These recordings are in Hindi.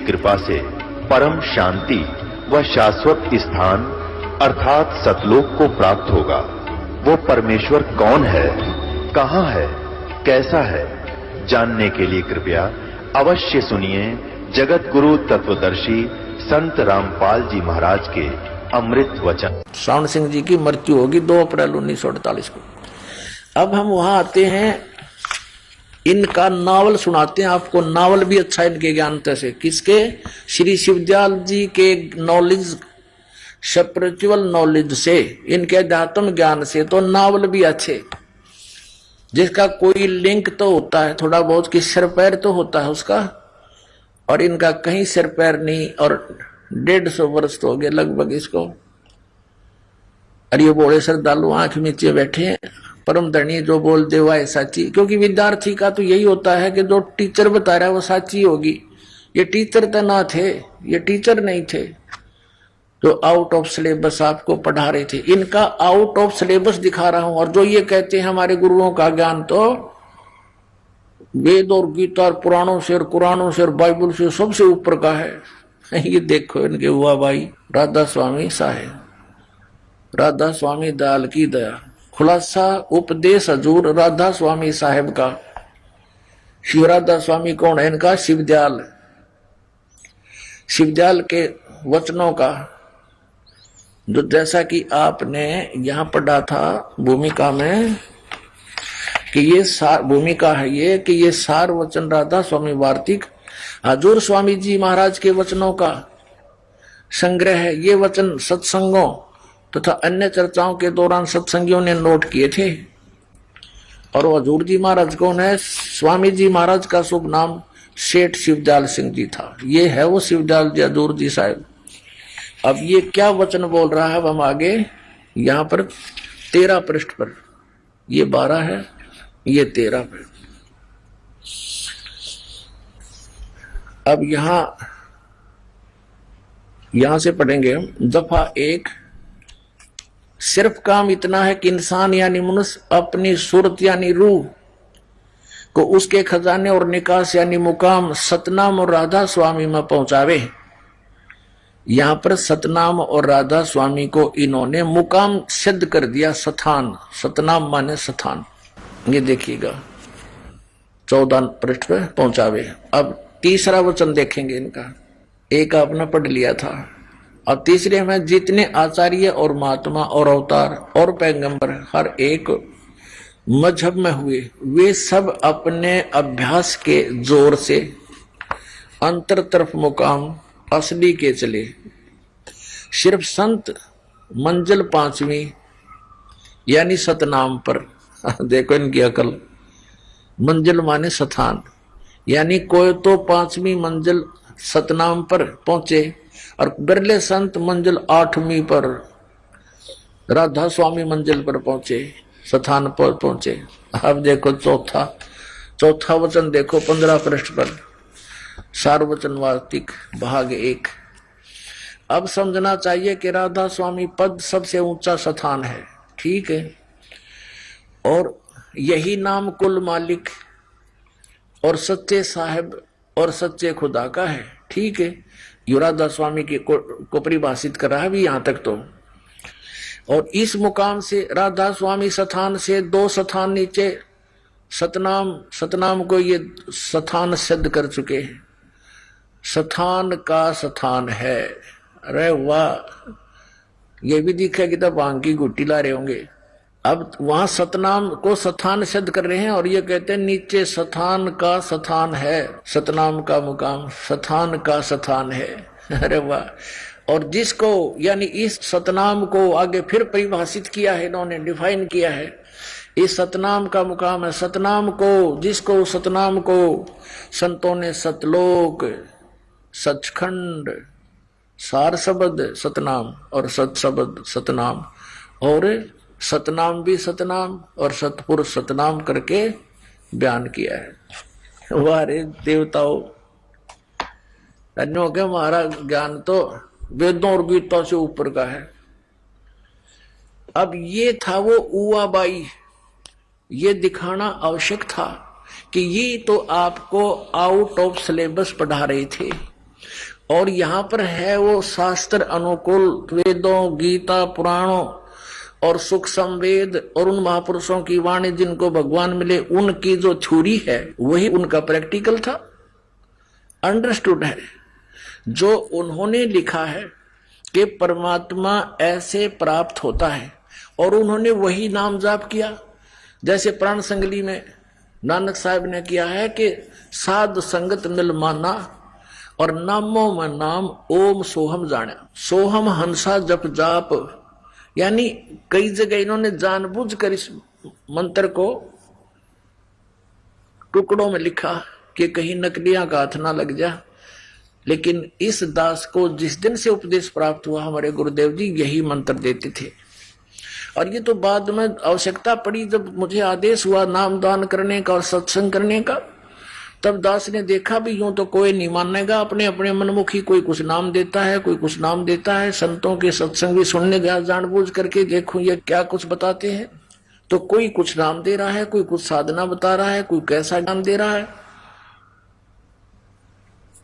कृपा से परम शांति व शाश्वत स्थान अर्थात सतलोक को प्राप्त होगा। वो परमेश्वर कौन है, कहां है, कैसा है, जानने के लिए कृपया अवश्य सुनिए जगत गुरु तत्वदर्शी संत रामपाल जी महाराज के अमृत वचन। श्रावण सिंह जी की मृत्यु होगी 2 अप्रैल 1948 को। अब हम वहां आते हैं, इनका नावल सुनाते हैं आपको। नावल भी अच्छा इनके ज्ञान से। किसके? श्री शिवदयाल जी के नॉलेज, स्पिरिचुअल नॉलेज से, इनके अध्यात्म ज्ञान से तो नावल भी अच्छे, जिसका कोई लिंक तो होता है थोड़ा बहुत, कि सिर पैर तो होता है उसका, और इनका कहीं सिर पैर नहीं। और 150 वर्ष तो हो गए लगभग इसको। और ये बोले श्रद्धालु आंख नीचे बैठे हैं, परम धनी जो बोल दे वह साची। क्योंकि विद्यार्थी का तो यही होता है कि जो टीचर बता रहा है वो साची होगी। ये टीचर तो ना थे, ये टीचर नहीं थे जो आउट ऑफ सिलेबस आपको पढ़ा रहे थे। इनका आउट ऑफ सिलेबस दिखा रहा हूं। और जो ये कहते हैं हमारे गुरुओं का ज्ञान तो वेद और गीता और पुराणों से और कुरानों से और बाइबल से सबसे ऊपर का है। ये देखो इनके हुआ भाई राधा स्वामी साहेब, राधा स्वामी दयाल की दया, खुलासा उपदेश हजूर राधा स्वामी साहेब का। शिव राधा स्वामी कौन है? इनका शिवदयाल, शिवदयाल के वचनों का, जो जैसा कि आपने यहां पढ़ा था भूमिका में कि ये सार भूमिका है, ये कि ये सार वचन राधा स्वामी वार्तिक हजूर स्वामी जी महाराज के वचनों का संग्रह है। ये वचन सत्संगों तथा अन्य चर्चाओं के दौरान सत्संगियों ने नोट किए थे। और हजूर जी महाराज कौन है? स्वामी जी महाराज का शुभ नाम सेठ शिवदयाल सिंह जी था। ये है वो शिवदयाल जी हजूर जी साहब। अब ये क्या वचन बोल रहा है? हम आगे यहां पर 13 पृष्ठ पर, ये 12 है, ये 13 पे। अब यहां से पढ़ेंगे हम। दफा 1। सिर्फ काम इतना है कि इंसान यानी मनुष्य अपनी सूरत यानी रूह को उसके खजाने और निकास यानी मुकाम सतनाम और राधा स्वामी में पहुंचावे। यहां पर सतनाम और राधा स्वामी को इन्होंने मुकाम सिद्ध कर दिया। सथान, सतनाम माने सथान। ये देखिएगा 14 पृष्ठ पे पहुंचावे। अब तीसरा वचन देखेंगे इनका। एक आपने पढ़ लिया था। अब तीसरे में जितने आचार्य और महात्मा और अवतार और पैगंबर हर एक मजहब में हुए, वे सब अपने अभ्यास के जोर से अंतर तरफ मुकाम असली के चले। सिर्फ संत मंजिल 5वीं यानी सतनाम पर, देखो इनकी अकल, मंजिल माने सथान, यानी कोई तो 5वीं मंजिल सतनाम पर पहुंचे और बिरले संत मंजिल 8वीं पर राधा स्वामी मंजिल पर पहुंचे, सथान पर पहुंचे। अब देखो चौथा वचन देखो 15 पृष्ठ पर, सार्वचन वार्तिक भाग 1। अब समझना चाहिए कि राधा स्वामी पद सबसे ऊंचा सथान है, ठीक है, और यही नाम कुल मालिक और सच्चे साहिब और सच्चे खुदा का है, ठीक है। यो राधा स्वामी को परिभाषित कर रहा है भी यहां तक तो। और इस मुकाम से राधा स्वामी सथान से 2 सथान नीचे सतनाम को ये सथान सिद्ध कर चुके हैं। सथान का सथान है। अरे वाह, ये भी दिखा कि तब भांग की गुट्टी ला रहे होंगे। अब वहां सतनाम को सथान सिद्ध कर रहे हैं और ये कहते हैं नीचे सथान का सथान है, सतनाम का मुकाम सथान का सथान है। अरे वाह। और जिसको यानी इस सतनाम को आगे फिर परिभाषित किया है, इन्होंने डिफाइन किया है, इस सतनाम का मुकाम है। सतनाम को, जिसको सतनाम को संतों ने सतलोक, सचखंड, सार शब्द सतनाम और सत शब्द सतनाम, और सतनाम भी सतनाम और सतपुरुष सतनाम करके बयान किया है। वारे देवताओं, अन्यों के हमारा ज्ञान तो वेदों और गीता से ऊपर का है। अब ये था वो उवाबाई, ये दिखाना आवश्यक था कि ये तो आपको आउट ऑफ सिलेबस पढ़ा रहे थे। और यहां पर है वो शास्त्र अनुकूल वेदों, गीता, पुराणों और सुख संवेद और उन महापुरुषों की वाणी जिनको भगवान मिले, उनकी जो थ्योरी है वही उनका प्रैक्टिकल था, अंडरस्टूड है। जो उन्होंने लिखा है कि परमात्मा ऐसे प्राप्त होता है और उन्होंने वही नाम जाप किया, जैसे प्राण संगली में नानक साहब ने किया है कि साध संगत मिल माना और नामों में नाम ओम सोहम जाना। सोहम हंसा जप जाप, यानी कई जगह इन्होंने जानबूझकर इस मंत्र को टुकड़ों में लिखा कि कहीं नकलियां का हाथ ना लग जा, लेकिन इस दास को जिस दिन से उपदेश प्राप्त हुआ हमारे गुरुदेव जी यही मंत्र देते थे। और ये तो बाद में आवश्यकता पड़ी जब मुझे आदेश हुआ नाम दान करने का और सत्संग करने का, तब दास ने देखा भी यूं तो कोई नहीं मानेगा, अपने अपने मनमुखी कोई कुछ नाम देता है, कोई कुछ नाम देता है। संतों के सत्संग भी सुनने गया जानबूझ करके, देखूं ये क्या कुछ बताते हैं, तो कोई कुछ नाम दे रहा है, कोई कुछ साधना बता रहा है, कोई कैसा नाम दे रहा है।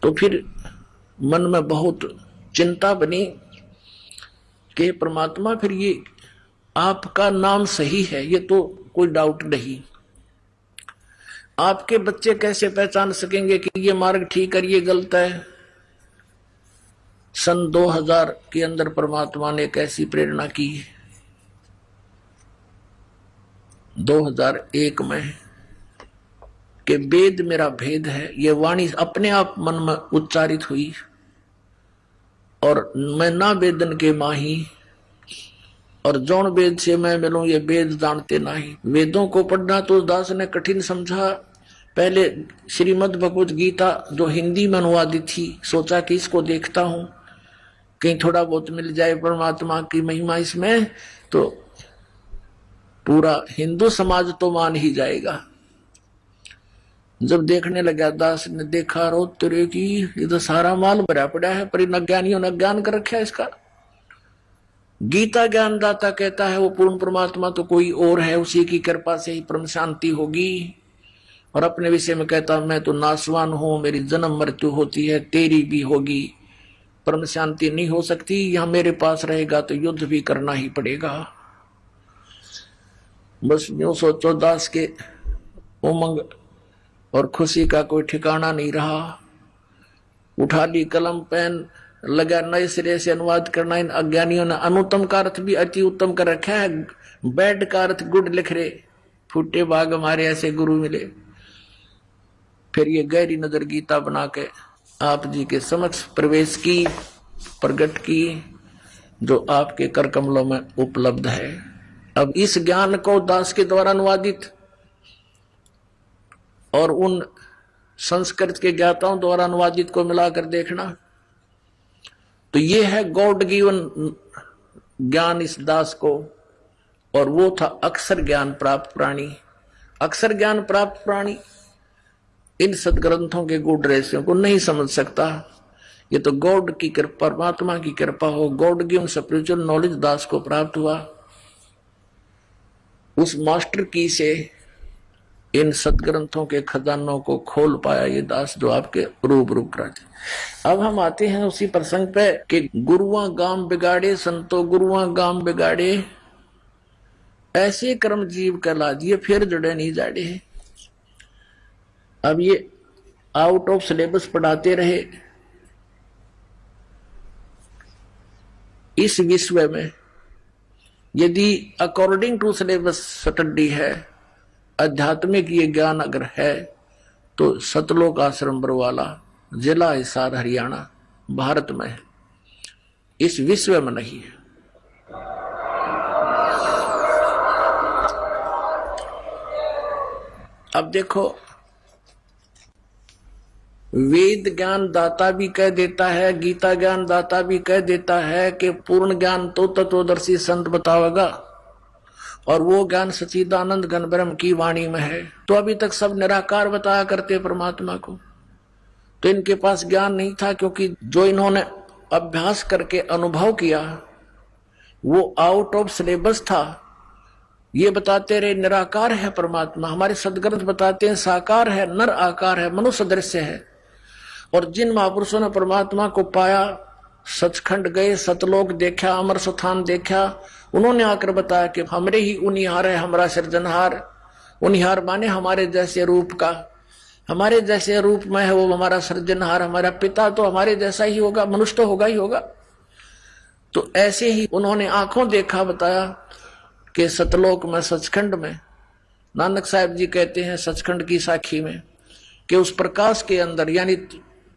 तो फिर मन में बहुत चिंता बनी कि परमात्मा फिर ये आपका नाम सही है, ये तो कोई डाउट नहीं, आपके बच्चे कैसे पहचान सकेंगे कि ये मार्ग ठीक है ये गलत है। सन 2000 के अंदर परमात्मा ने एक ऐसी प्रेरणा की, 2001 में, कि वेद मेरा भेद है, ये वाणी अपने आप मन में उच्चारित हुई और मैं ना वेदन के माही और जौन वेद से मैं मिलूं ये वेद जानते नहीं। वेदों को पढ़ना तो दास ने कठिन समझा। पहले श्रीमद् भगवत गीता जो हिंदी में अनुवादित थी, सोचा कि इसको देखता हूं कहीं थोड़ा बहुत मिल जाए परमात्मा की महिमा इसमें, तो पूरा हिंदू समाज तो मान ही जाएगा। जब देखने लगा दास ने देखा, रो तेरे की ये तो सारा माल भरा पड़ा है, पर इन अज्ञानियों ने अज्ञान कर रखा है इसका। गीता ज्ञानदाता कहता है वो पूर्ण परमात्मा तो कोई और है, उसी की कृपा से ही परम शांति होगी। और अपने विषय में कहता मैं तो नासवान हूं, मेरी जन्म मृत्यु होती है, तेरी भी होगी, परम शांति नहीं हो सकती, यहां मेरे पास रहेगा तो युद्ध भी करना ही पड़ेगा। बस यूं सोचो दास के उमंग और खुशी का कोई ठिकाना नहीं रहा। उठा ली कलम पेन, लगा नए सिरे से अनुवाद करना। इन अज्ञानियों ने अनुत्तम का अर्थ भी अति उत्तम कर रखा है, बैड का अर्थ गुड लिख रहे, फूटे भाग हमारे ऐसे गुरु मिले। फिर ये गहरी नजर गीता बना के आप जी के समक्ष प्रवेश की, प्रकट की, जो आपके कर कमलों में उपलब्ध है। अब इस ज्ञान को दास के द्वारा अनुवादित और उन संस्कृत के ज्ञाताओं द्वारा अनुवादित को मिलाकर देखना, तो ये है गॉड गिवन ज्ञान इस दास को। और वो था अक्षर ज्ञान प्राप्त प्राणी। अक्षर ज्ञान प्राप्त प्राणी इन सदग्रंथों के गूढ़ रहस्यों को नहीं समझ सकता। ये तो गॉड की कृपा, परमात्मा की कृपा हो, गॉड गिवन स्पिरिचुअल नॉलेज दास को प्राप्त हुआ। उस मास्टर की से इन सदग्रंथों के खजानों को खोल पाया ये दास जो आपके रूबरू कराते। अब हम आते हैं उसी प्रसंग पे कि गुरुआ गाम बिगाड़े संतो गुरुआ गाम बिगाड़े, ऐसे कर्म जीव कहला दिए फिर जड़े नहीं जाड़े। अब ये आउट ऑफ सिलेबस पढ़ाते रहे। इस विश्व में यदि अकॉर्डिंग टू सिलेबस स्टडी है, आध्यात्मिक ये ज्ञान अगर है, तो सतलोक आश्रम बरवाला, जिला हिसार हरियाणा, भारत में है, इस विश्व में नहीं है। अब देखो, वेद ज्ञान दाता भी कह देता है, गीता ज्ञान दाता भी कह देता है कि पूर्ण ज्ञान तो तत्वदर्शी संत बतावेगा और वो ज्ञान सच्चिदानंद घन ब्रह्म की वाणी में है। तो अभी तक सब निराकार बताया करते परमात्मा को, तो इनके पास ज्ञान नहीं था, क्योंकि जो इन्होंने अभ्यास करके अनुभव किया वो आउट ऑफ सिलेबस था। ये बताते रहे निराकार है परमात्मा, हमारे सदग्रंथ बताते हैं साकार है, नर आकार है, मनुष्य दृश्य है। और जिन महापुरुषों ने परमात्मा को पाया, सचखंड गए, सतलोक देखा, अमर स्थान देखा, उन्होंने आकर बताया कि हमरे ही उनिहार है हमारा सृजनहार। उनिहार माने हमारे जैसे रूप का, हमारे जैसे रूप में है वो हमारा सृजनहार। हमारा पिता तो हमारे जैसा ही होगा, मनुष्य तो होगा ही होगा। तो ऐसे ही उन्होंने आंखों देखा, बताया कि सतलोक में, सचखंड में, नानक साहब जी कहते हैं सचखंड की साखी में कि उस प्रकाश के अंदर, यानी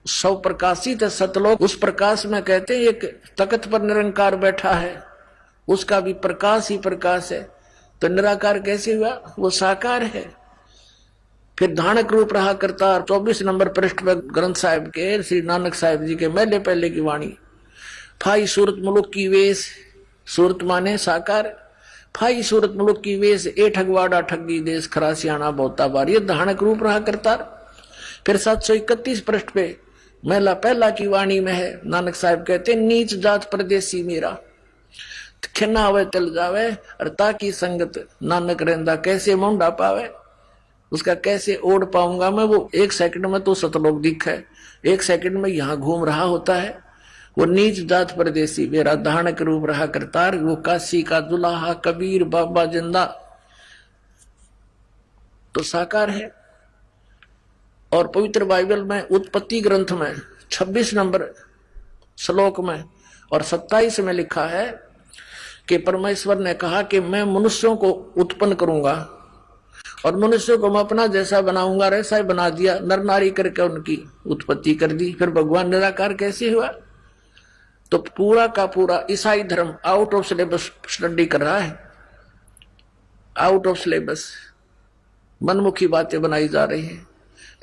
सौ प्रकाशित है सतलोक, उस प्रकाश में कहते हैं एक तख्त पर निरंकार बैठा है, उसका भी प्रकाश ही प्रकाश है। तो निराकार कैसे हुआ? वो साकार है। फिर धानक रूप रहा करता। 24 नंबर पृष्ठ पर ग्रंथ साहिब के श्री नानक साहिब जी के मैले पहले की वाणी, फाई सूरत मुलुक की वेश, सूरत माने साकार, फाई सूरत मुलुक की वेश, ए ठगवाड़ा ठगी देश, खरा सियाना बहुता बार, ये धानक रूप रहा करता। फिर 731 पृष्ठ पे महिला पहला की वाणी में है, नानक साहब कहते नीच जात परदेसी मेरा, खन्ना आवे चल जावे, और ताकि संगत नानक रहंदा, कैसे मुंडा पावे, उसका कैसे ओढ़ पाऊंगा मैं। वो एक सेकंड में तो सतलोक दिख है, एक सेकंड में यहां घूम रहा होता है। वो नीच जात परदेसी मेरा, धानक रूप रहा करतार, वो काशी का दुल्हा कबीर बाबा जिंदा, तो साकार है। और पवित्र बाइबल में उत्पत्ति ग्रंथ में 26 नंबर श्लोक में और 27 में लिखा है कि परमेश्वर ने कहा कि मैं मनुष्यों को उत्पन्न करूंगा और मनुष्यों को मैं अपना जैसा बनाऊंगा, ऐसा ही बना दिया, नर नारी करके उनकी उत्पत्ति कर दी। फिर भगवान निराकार कैसे हुआ? तो पूरा का पूरा ईसाई धर्म आउट ऑफ सिलेबस स्टडी कर रहा है, आउट ऑफ सिलेबस मनमुखी बातें बनाई जा रही है।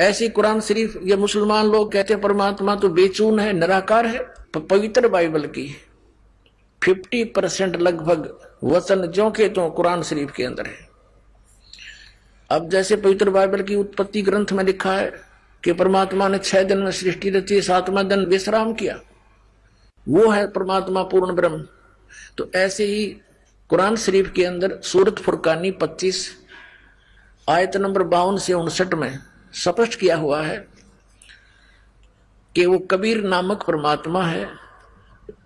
ऐसी कुरान शरीफ, ये मुसलमान लोग कहते हैं परमात्मा तो बेचून है, निराकार है। पवित्र बाइबल की 50% लगभग वचन जो के तो कुरान शरीफ के अंदर है। अब जैसे पवित्र बाइबल की उत्पत्ति ग्रंथ में लिखा है कि परमात्मा ने 6 दिन में सृष्टि रची, 7वां दिन विश्राम किया, वो है परमात्मा पूर्ण ब्रह्म। तो ऐसे ही कुरान शरीफ के अंदर सूरत फुरकानी 25 आयत नंबर 52 से 59 में स्पष्ट किया हुआ है कि वो कबीर नामक परमात्मा है।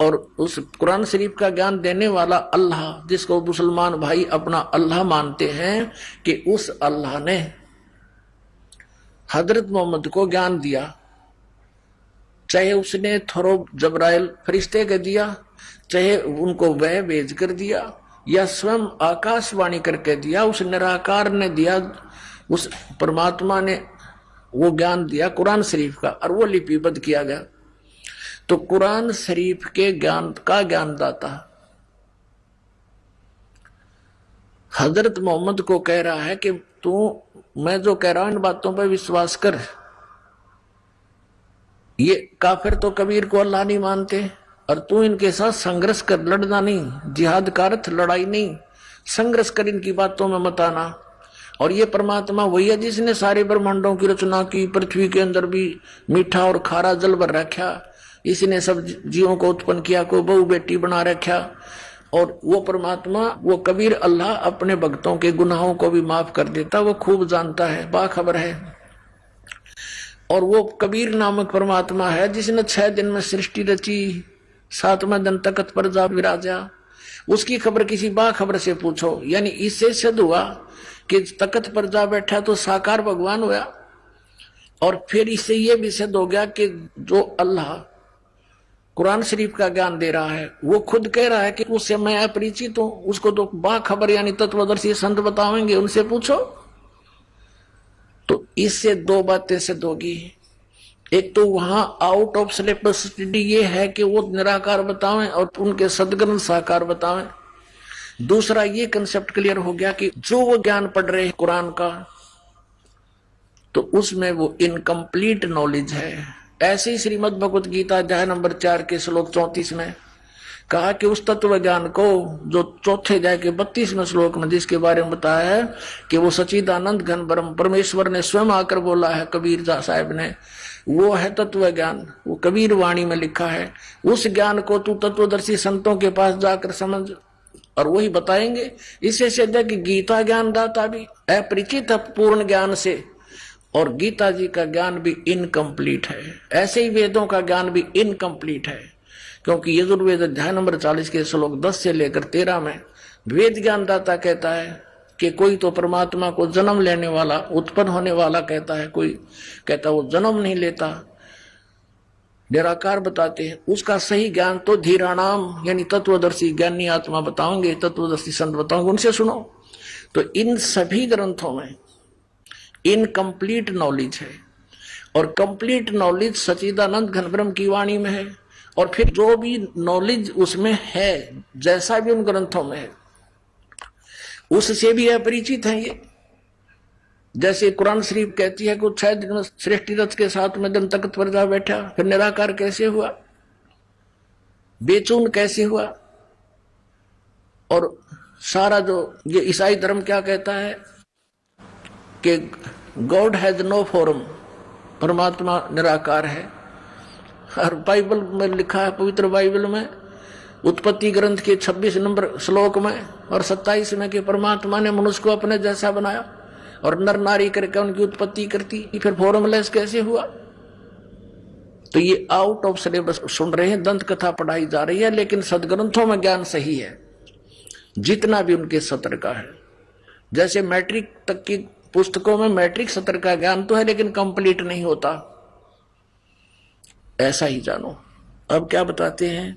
और उस कुरान शरीफ का ज्ञान देने वाला अल्लाह, जिसको मुसलमान भाई अपना अल्लाह मानते हैं, कि उस अल्लाह ने हजरत मोहम्मद को ज्ञान दिया, चाहे उसने थोरो जबराइल फरिश्ते के दिया, चाहे उनको वह भेज कर दिया, या स्वयं आकाशवाणी करके दिया, उस निराकार ने दिया, उस परमात्मा ने वो ज्ञान दिया कुरान शरीफ का, और वो लिपिबद्ध किया गया। तो कुरान शरीफ के ज्ञान का ज्ञानदाता हजरत मोहम्मद को कह रहा है कि तू, मैं जो कह रहा हूं इन बातों पर विश्वास कर। ये काफिर तो कबीर को अल्लाह नहीं मानते, और तू इनके साथ संघर्ष कर, लड़ना नहीं, जिहाद का अर्थ लड़ाई नहीं, संघर्ष कर, इनकी बातों में मत आना। और ये परमात्मा वही है जिसने सारे ब्रह्मांडों की रचना की, पृथ्वी के अंदर भी मीठा और खारा जल भर रखा, इसी सब जीवों को उत्पन्न किया, को बहु बेटी बना रखा। और वो परमात्मा, वो कबीर अल्लाह अपने भक्तों के गुनाहों को भी माफ कर देता, वो खूब जानता है, बाखबर है। और वो कबीर नामक परमात्मा है जिसने 6 दिन में सृष्टि रची, 7वां दिन तख्त पर जा विराजा। उसकी खबर किसी बाखबर से पूछो, यानी इससे सिद्ध हुआ कि तख्त पर जा बैठा तो साकार भगवान हुआ। और फिर इससे यह भी सिद्ध हो गया कि जो अल्लाह कुरान शरीफ का ज्ञान दे रहा है, वो खुद कह रहा है कि उससे मैं अपरिचित हूं, उसको तो बाखबर यानी तत्वदर्शी संत बतावेंगे, उनसे पूछो। तो इससे 2 बातें सिद्ध होगी। एक तो वहां आउट ऑफ सिलेबस स्टडी ये है कि वो निराकार बतावें और उनके सदग्रंथ साकार बतावें। दूसरा ये कंसेप्ट क्लियर हो गया कि जो वो ज्ञान पढ़ रहे हैं कुरान का, तो उसमें वो इनकम्प्लीट नॉलेज है। ऐसे ही श्रीमद् भगवत गीता अध्याय नंबर 4 के श्लोक 34 में कहा कि उस तत्व ज्ञान को जो चौथे अध्याय के 32वें श्लोक में जिसके बारे में बताया है कि वो सच्चिदानंद घन ब्रह्म परमेश्वर ने स्वयं आकर बोला है कबीर साहब ने, वो है तत्व ज्ञान, वो कबीर वाणी में लिखा है। उस ज्ञान को तू तत्वदर्शी संतों के पास जाकर समझ, और वही बताएंगे। इससे सिद्ध है कि गीता ज्ञान दाता भी अपरिचित है पूर्ण ज्ञान से, और गीता जी का ज्ञान भी इनकम्प्लीट है। ऐसे ही वेदों का ज्ञान भी इनकम्प्लीट है, क्योंकि यजुर्वेद अध्याय नंबर 40 के श्लोक 10 से लेकर 13 में वेद ज्ञानदाता कहता है कि कोई तो परमात्मा को जन्म लेने वाला, उत्पन्न होने वाला कहता है, कोई कहता है वो जन्म नहीं लेता, निराकार बताते हैं। उसका सही ज्ञान तो धीराणाम यानी तत्वदर्शी ज्ञानी आत्मा बताओगे, तत्वदर्शी संत बताओगे, उनसे सुनो। तो इन सभी ग्रंथों में इनकम्प्लीट नॉलेज है, और कंप्लीट नॉलेज सच्चिदानंद घनब्रह्म की वाणी में है। और फिर जो भी नॉलेज उसमें है, जैसा भी उन ग्रंथों में है, उससे भी अपरिचित है ये। जैसे कुरान शरीफ कहती है कि 6 दिन में सृष्टि रच के साथ में दिन तख्त पर जा बैठा, फिर निराकार कैसे हुआ, बेचून कैसे हुआ। और सारा जो ये ईसाई धर्म क्या कहता है कि गॉड हैज नो फॉर्म, परमात्मा निराकार है। और बाइबल में लिखा है, पवित्र बाइबल में उत्पत्ति ग्रंथ के 26 नंबर श्लोक में और 27 में कि परमात्मा ने मनुष्य को अपने जैसा बनाया और नर नारी करके उनकी उत्पत्ति करती, फिर फॉर्मलेस कैसे हुआ। तो ये आउट ऑफ सिलेबस सुन रहे हैं, दंत कथा पढ़ाई जा रही है, लेकिन सदग्रंथों में ज्ञान सही है जितना भी उनके सत्र का है। जैसे मैट्रिक तक की पुस्तकों में मैट्रिक सत्र का ज्ञान तो है, लेकिन कंप्लीट नहीं होता, ऐसा ही जानो। अब क्या बताते हैं,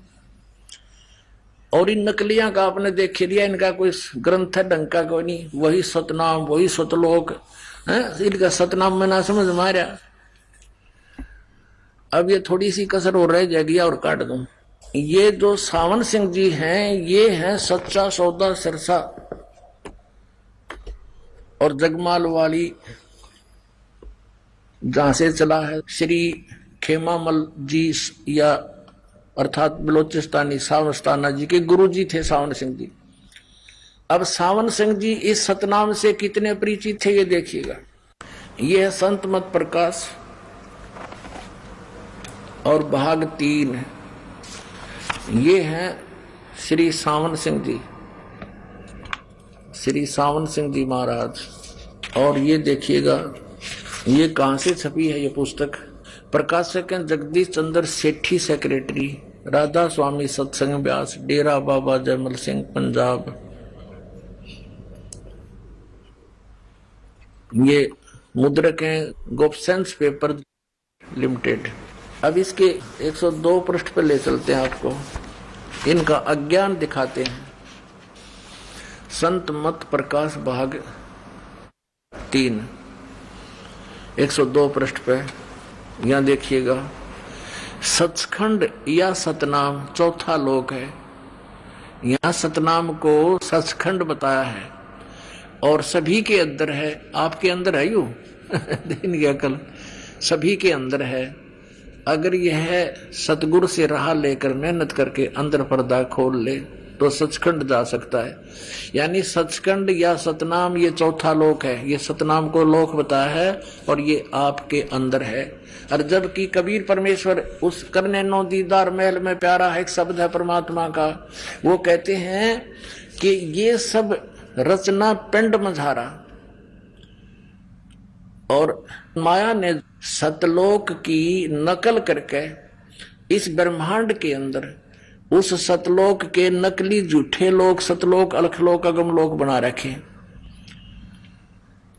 और इन नकलियां का आपने देख लिया, इनका कोई ग्रंथ है ढंग का कोई नहीं, वही सतनाम वही सतलोक है, इनका सतनाम में ना समझ मारा। अब ये थोड़ी सी कसर हो रही जाएगी और काट दूं। ये जो सावन सिंह जी हैं, ये हैं सच्चा सौदा सिरसा और जगमाल वाली जहां से चला है श्री खेमामल जी, या अर्थात बलोचिस्तानी सावनस्ताना जी के गुरु जी थे सावन सिंह जी। अब सावन सिंह जी इस सतनाम से कितने परिचित थे ये देखिएगा। ये है संत मत प्रकाश और भाग 3। ये हैं श्री सावन सिंह जी, श्री सावन सिंह जी महाराज। और ये देखिएगा ये कहां से छपी है ये पुस्तक, प्रकाशक हैं जगदीश चंद्र सेठी, सेक्रेटरी राधा स्वामी सत्संग व्यास, डेरा बाबा जयमल सिंह, पंजाब। ये मुद्रक हैं गोपसेंस पेपर लिमिटेड। अब इसके 102 पृष्ठ पर ले चलते हैं आपको, इनका अज्ञान दिखाते हैं। संत मत प्रकाश भाग 3 102 पृष्ठ पे यहां देखिएगा, सचखंड या सतनाम चौथा लोक है। यहां सतनाम को सचखंड बताया है और सभी के अंदर है, आपके अंदर है यू दिन की अकल सभी के अंदर है। अगर यह सतगुरु से राह लेकर मेहनत करके अंदर पर्दा खोल ले तो सचखंड जा सकता है। यानी सचखंड या सतनाम ये चौथा लोक है, ये सतनाम को लोक बताया है और ये आपके अंदर है। और जबकि कबीर परमेश्वर उस करने नो दीदार महल में प्यारा है एक शब्द है परमात्मा का, वो कहते हैं कि ये सब रचना पिंड मझारा, और माया ने सतलोक की नकल करके इस ब्रह्मांड के अंदर उस सतलोक के नकली झूठे लोक सतलोक, अलखलोक, अगमलोक बना रखे।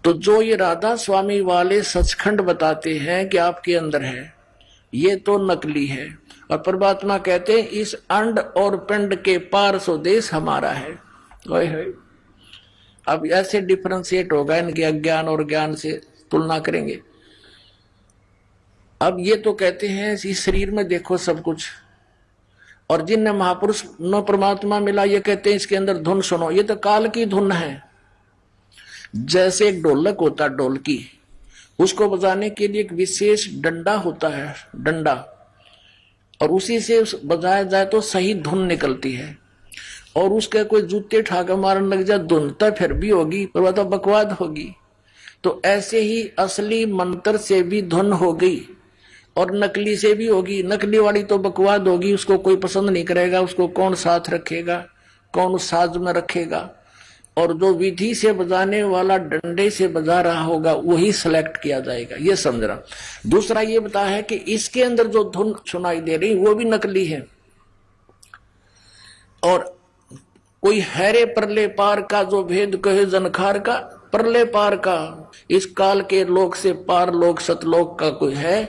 तो जो ये राधा स्वामी वाले सचखंड बताते हैं कि आपके अंदर है, ये तो नकली है। और परमात्मा कहते हैं इस अंड और पिंड के पार स्वदेश हमारा है। अब ऐसे डिफरेंशिएट होगा इनके अज्ञान और ज्ञान से तुलना करेंगे। अब ये तो कहते हैं इस शरीर में देखो सब कुछ, और जिनने महापुरुष न परमात्मा मिला ये कहते हैं इसके अंदर धुन सुनो, ये तो काल की धुन है। जैसे एक ढोलक होता है, ढोलकी, उसको बजाने के लिए एक विशेष डंडा होता है, डंडा, और उसी से बजाया जाए तो सही धुन निकलती है। और उसके कोई जूते ठाकर मारने लग जाए धुन तो फिर भी होगी पर वह तो बकवाद होगी। तो ऐसे ही असली मंत्र से भी धुन हो गई और नकली से भी होगी। नकली वाली तो बकवाद होगी, उसको कोई पसंद नहीं करेगा, उसको कौन साथ रखेगा, कौन उस साज में रखेगा। और जो विधि से बजाने वाला डंडे से बजा रहा होगा वही सिलेक्ट किया जाएगा, ये समझ रहा। दूसरा ये बता है कि इसके अंदर जो धुन सुनाई दे रही वो भी नकली है। और कोई हैरे परले पार का जो भेद कहे जनखार का, परले पार का इस काल के लोक से पार लोक सतलोक का कोई है,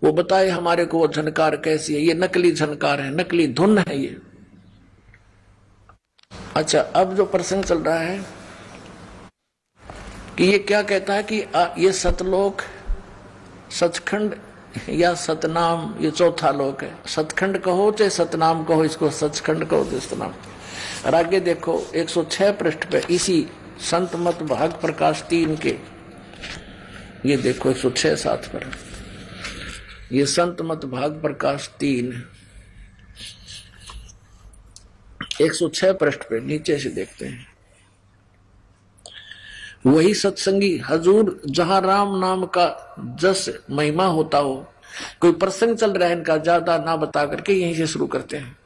वो बताए हमारे को वो झनकार कैसी है। ये नकली झनकार है, नकली धुन है ये। अच्छा, अब जो प्रसंग चल रहा है कि ये क्या कहता है कि ये सतलोक, सचखंड या सतनाम, ये चौथा लोक है। सतखंड कहो चाहे सतनाम कहो, इसको सचखंड कहो तो सतनाम। और आगे देखो 106 पृष्ठ पे इसी संत मत भाग प्रकाश 3 के, ये देखो 106-7 पर, ये संत मत भाग प्रकाश 3 106 पृष्ठ पे नीचे से देखते हैं। वही सत्संगी हजूर जहां राम नाम का जस महिमा होता हो। कोई प्रसंग चल रहा है इनका, ज्यादा ना बता करके यहीं से शुरू करते हैं।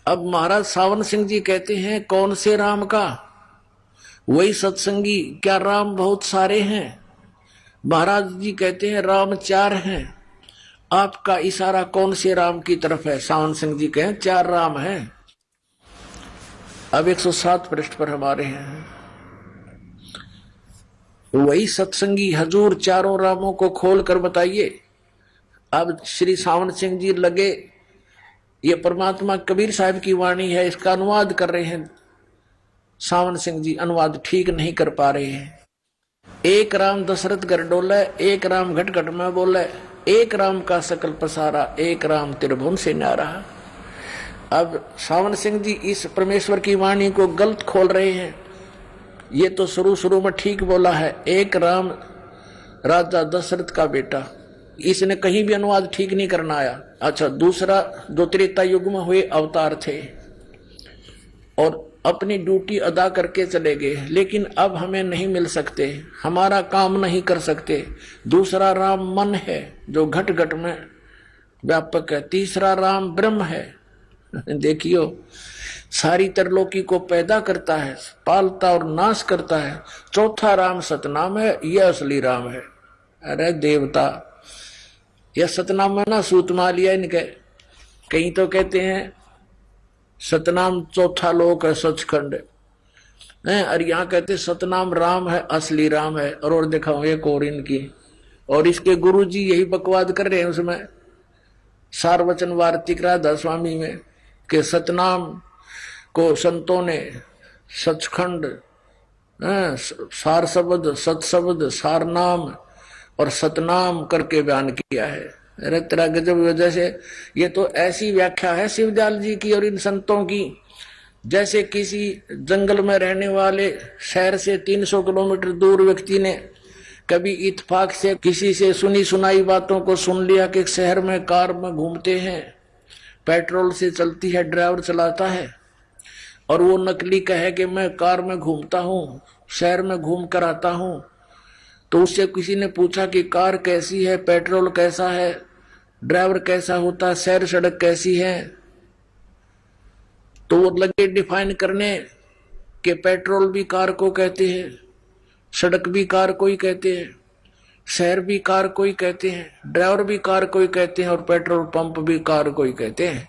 अब महाराज सावन सिंह जी कहते हैं कौन से राम का? वही सत्संगी, क्या राम बहुत सारे हैं? महाराज जी कहते हैं राम 4 हैं। आपका इशारा कौन से राम की तरफ है? सावन सिंह जी कहें 4 राम हैं। अब 107 पृष्ठ पर हमारे हैं। वही सत्संगी हजूर चारों रामों को खोल कर बताइए। अब श्री सावन सिंह जी लगे, ये परमात्मा कबीर साहब की वाणी है, इसका अनुवाद कर रहे हैं। सावन सिंह जी अनुवाद ठीक नहीं कर पा रहे हैं। एक राम दशरथ घर डोले, एक राम घट घट में बोले, एक राम का सकल पसारा, एक राम त्रिभुवन से न्यारा। अब सावन सिंह जी इस परमेश्वर की वाणी को गलत खोल रहे हैं। ये तो शुरू में ठीक बोला है, एक राम राजा दशरथ का बेटा, इसने कहीं भी अनुवाद ठीक नहीं करना आया। अच्छा, दूसरा जो त्रेता युग में हुए अवतार थे और अपनी ड्यूटी अदा करके चले गए, लेकिन अब हमें नहीं मिल सकते, हमारा काम नहीं कर सकते। दूसरा राम मन है जो घट घट में व्यापक है। तीसरा राम ब्रह्म है, देखियो सारी तरलोकी को पैदा करता है, पालता और नाश करता है। चौथा राम सतनाम है, यह असली राम है। अरे देवता, यह सतनाम है ना, सूतमा लिया इनके। कहीं तो कहते हैं सतनाम चौथा लोक है, सचखंड है, और यहाँ कहते सतनाम राम है, असली राम है। और दिखाओ एक और इनकी, और इसके गुरु जी यही बकवाद कर रहे हैं उसमें सारवचन वार्तिक राधा स्वामी में, कि सतनाम को संतों ने सचखंड, सार शब्द, सत शब्द, सार नाम और सतनाम करके बयान किया है। अरे तेरा गजब। वजह से ये तो ऐसी व्याख्या है शिवदयाल जी की और इन संतों की, जैसे किसी जंगल में रहने वाले शहर से 300 किलोमीटर दूर व्यक्ति ने कभी इत्तेफाक से किसी से सुनी सुनाई बातों को सुन लिया कि शहर में कार में घूमते हैं, पेट्रोल से चलती है, ड्राइवर चलाता है, और वो नकली कहे कि मैं कार में घूमता हूँ, शहर में घूम कर आता हूँ। तो उससे किसी ने पूछा कि कार कैसी है, पेट्रोल कैसा है, ड्राइवर कैसा होता है, सैर सड़क कैसी है। तो वो लगे डिफाइन करने कि पेट्रोल भी कार को कहते हैं, सड़क भी कार को ही कहते हैं, शहर भी कार को ही कहते हैं, ड्राइवर भी कार को ही कहते हैं, और पेट्रोल पंप भी कार को ही कहते हैं।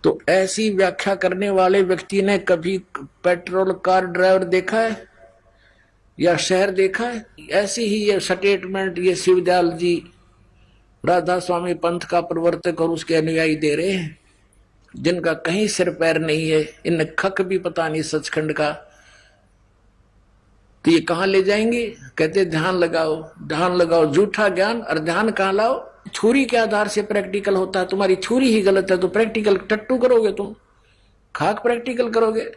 तो ऐसी व्याख्या करने वाले व्यक्ति ने कभी पेट्रोल कार ड्राइवर देखा है या शहर देखा है? ऐसी ही ये स्टेटमेंट ये शिवदयाल जी राधा स्वामी पंथ का प्रवर्तक और उसके अनुयायी दे रहे हैं, जिनका कहीं सिर पैर नहीं है, इन खक भी पता नहीं सचखंड का। तो ये कहां ले जाएंगे? कहते ध्यान लगाओ, ध्यान लगाओ, झूठा ज्ञान। और ध्यान कहां लाओ? छुरी के आधार से प्रैक्टिकल होता है। तुम्हारी छुरी ही गलत है तो प्रैक्टिकल टट्टू करोगे, तुम खाक प्रैक्टिकल करोगे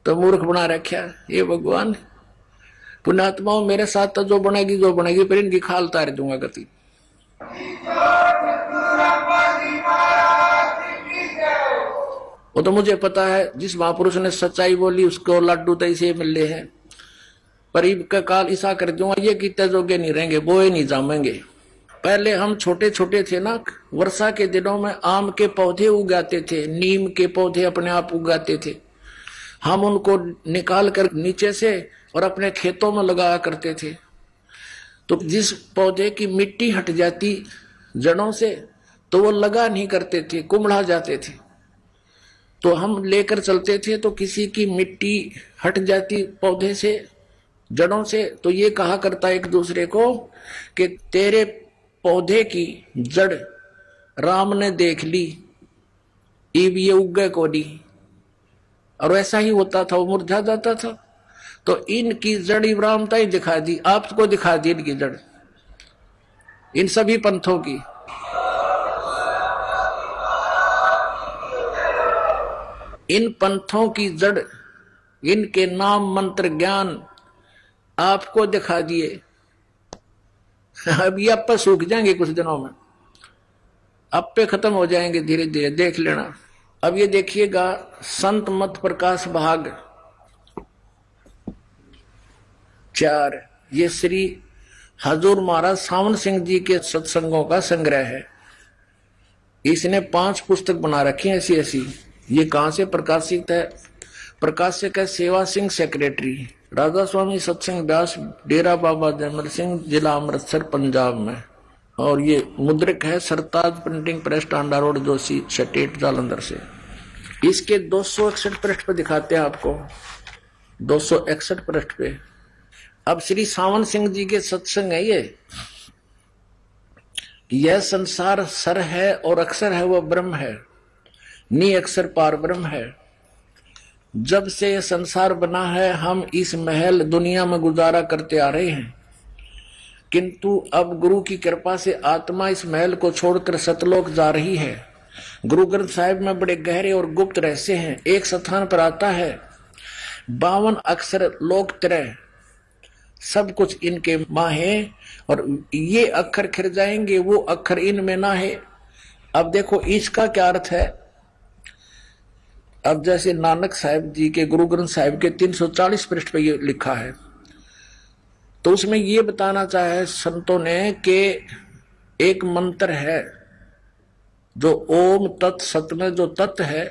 तो मूर्ख बना रखा। ये भगवान पुण्यात्माओं, मेरे साथ तो जो बनेगी फिर इनकी खाल उतार दूंगा गति। वो तो मुझे पता है, जिस महापुरुष ने सच्चाई बोली उसको लड्डू तो इसे मिले हैं, परीब का काल ऐसा कर दूंगा, ये कितने जोगे नहीं रहेंगे, बोए नहीं जामेंगे। पहले हम छोटे छोटे थे ना, वर्षा के दिनों में आम के पौधे उगाते थे, नीम के पौधे अपने आप उगाते थे। हम उनको निकाल कर नीचे से और अपने खेतों में लगाया करते थे। तो जिस पौधे की मिट्टी हट जाती जड़ों से तो वो लगा नहीं करते थे, कुम्हला जाते थे। तो हम लेकर चलते थे तो किसी की मिट्टी हट जाती पौधे से जड़ों से, तो ये कहा करता एक दूसरे को कि तेरे पौधे की जड़ राम ने देख ली, इब ये उगे कोडी। और ऐसा ही होता था, वो मुरझा जाता था। तो इनकी जड़ इब्राहिमता ही दिखा दी, आपको दिखा दी इनकी जड़, इन सभी पंथों की। इन पंथों की जड़, इनके नाम मंत्र ज्ञान आपको दिखा दिए। अब ये आप पे सूख जाएंगे कुछ दिनों में, आप पे खत्म हो जाएंगे धीरे धीरे, देख लेना। अब ये देखिएगा संत मत प्रकाश भाग 4, ये श्री हजूर महाराज सावन सिंह जी के सत्संगों का संग्रह है। इसने 5 पुस्तक बना रखी है ऐसी ऐसी। ये कहां से प्रकाशित है? प्रकाशक है सेवा सिंह सेक्रेटरी, राधा स्वामी सत्संग व्यास, डेरा बाबा जमर सिंह, जिला अमृतसर, पंजाब में। और ये मुद्रिक है Sartaj printing press, Tanda road, Joshi estate, Jalandhar से। इसके 261 पृष्ठ पे दिखाते हैं आपको, 261 पृष्ठ पे। अब श्री सावन सिंह जी के सत्संग है ये। यह संसार सर है और अक्षर है, वह ब्रह्म है, नी अक्षर पार ब्रह्म है। जब से यह संसार बना है हम इस महल दुनिया में गुजारा करते आ रहे हैं, किंतु अब गुरु की कृपा से आत्मा इस महल को छोड़कर सतलोक जा रही है। गुरु ग्रंथ साहिब में बड़े गहरे और गुप्त रहस्य हैं। एक स्थान पर आता है 52 अक्षर लोक त्रय, सब कुछ इनके माँ है और ये अक्षर खिर जाएंगे, वो अक्षर इनमें ना है। अब देखो इसका क्या अर्थ है। अब जैसे नानक साहिब जी के गुरु ग्रंथ साहिब के 340 पृष्ठ पे ये लिखा है, तो उसमें ये बताना चाहे संतों ने कि एक मंत्र है जो ओम तत् सत में जो तत् है,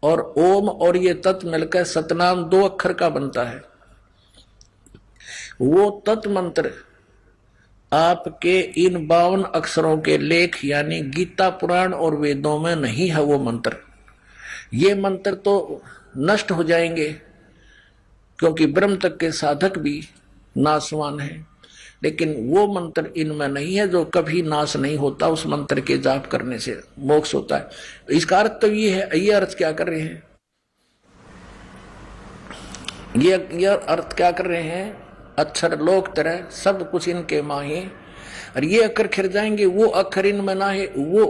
और ओम और ये तत् मिलकर सतनाम 2 अक्षर का बनता है। वो तत् मंत्र आपके इन 52 अक्षरों के लेख यानी गीता पुराण और वेदों में नहीं है। वो मंत्र, ये मंत्र तो नष्ट हो जाएंगे क्योंकि ब्रह्म तक के साधक भी नाशवान है, लेकिन वो मंत्र इनमें नहीं है जो कभी नाश नहीं होता। उस मंत्र के जाप करने से मोक्ष होता है। इसका अर्थ तो ये है। ये अर्थ क्या कर रहे हैं, ये अर्थ क्या कर रहे हैं, अक्षर लोक तरह सब कुछ इनके माहे, और ये अक्षर खिर जाएंगे, वो अक्षर इनमें ना है। वो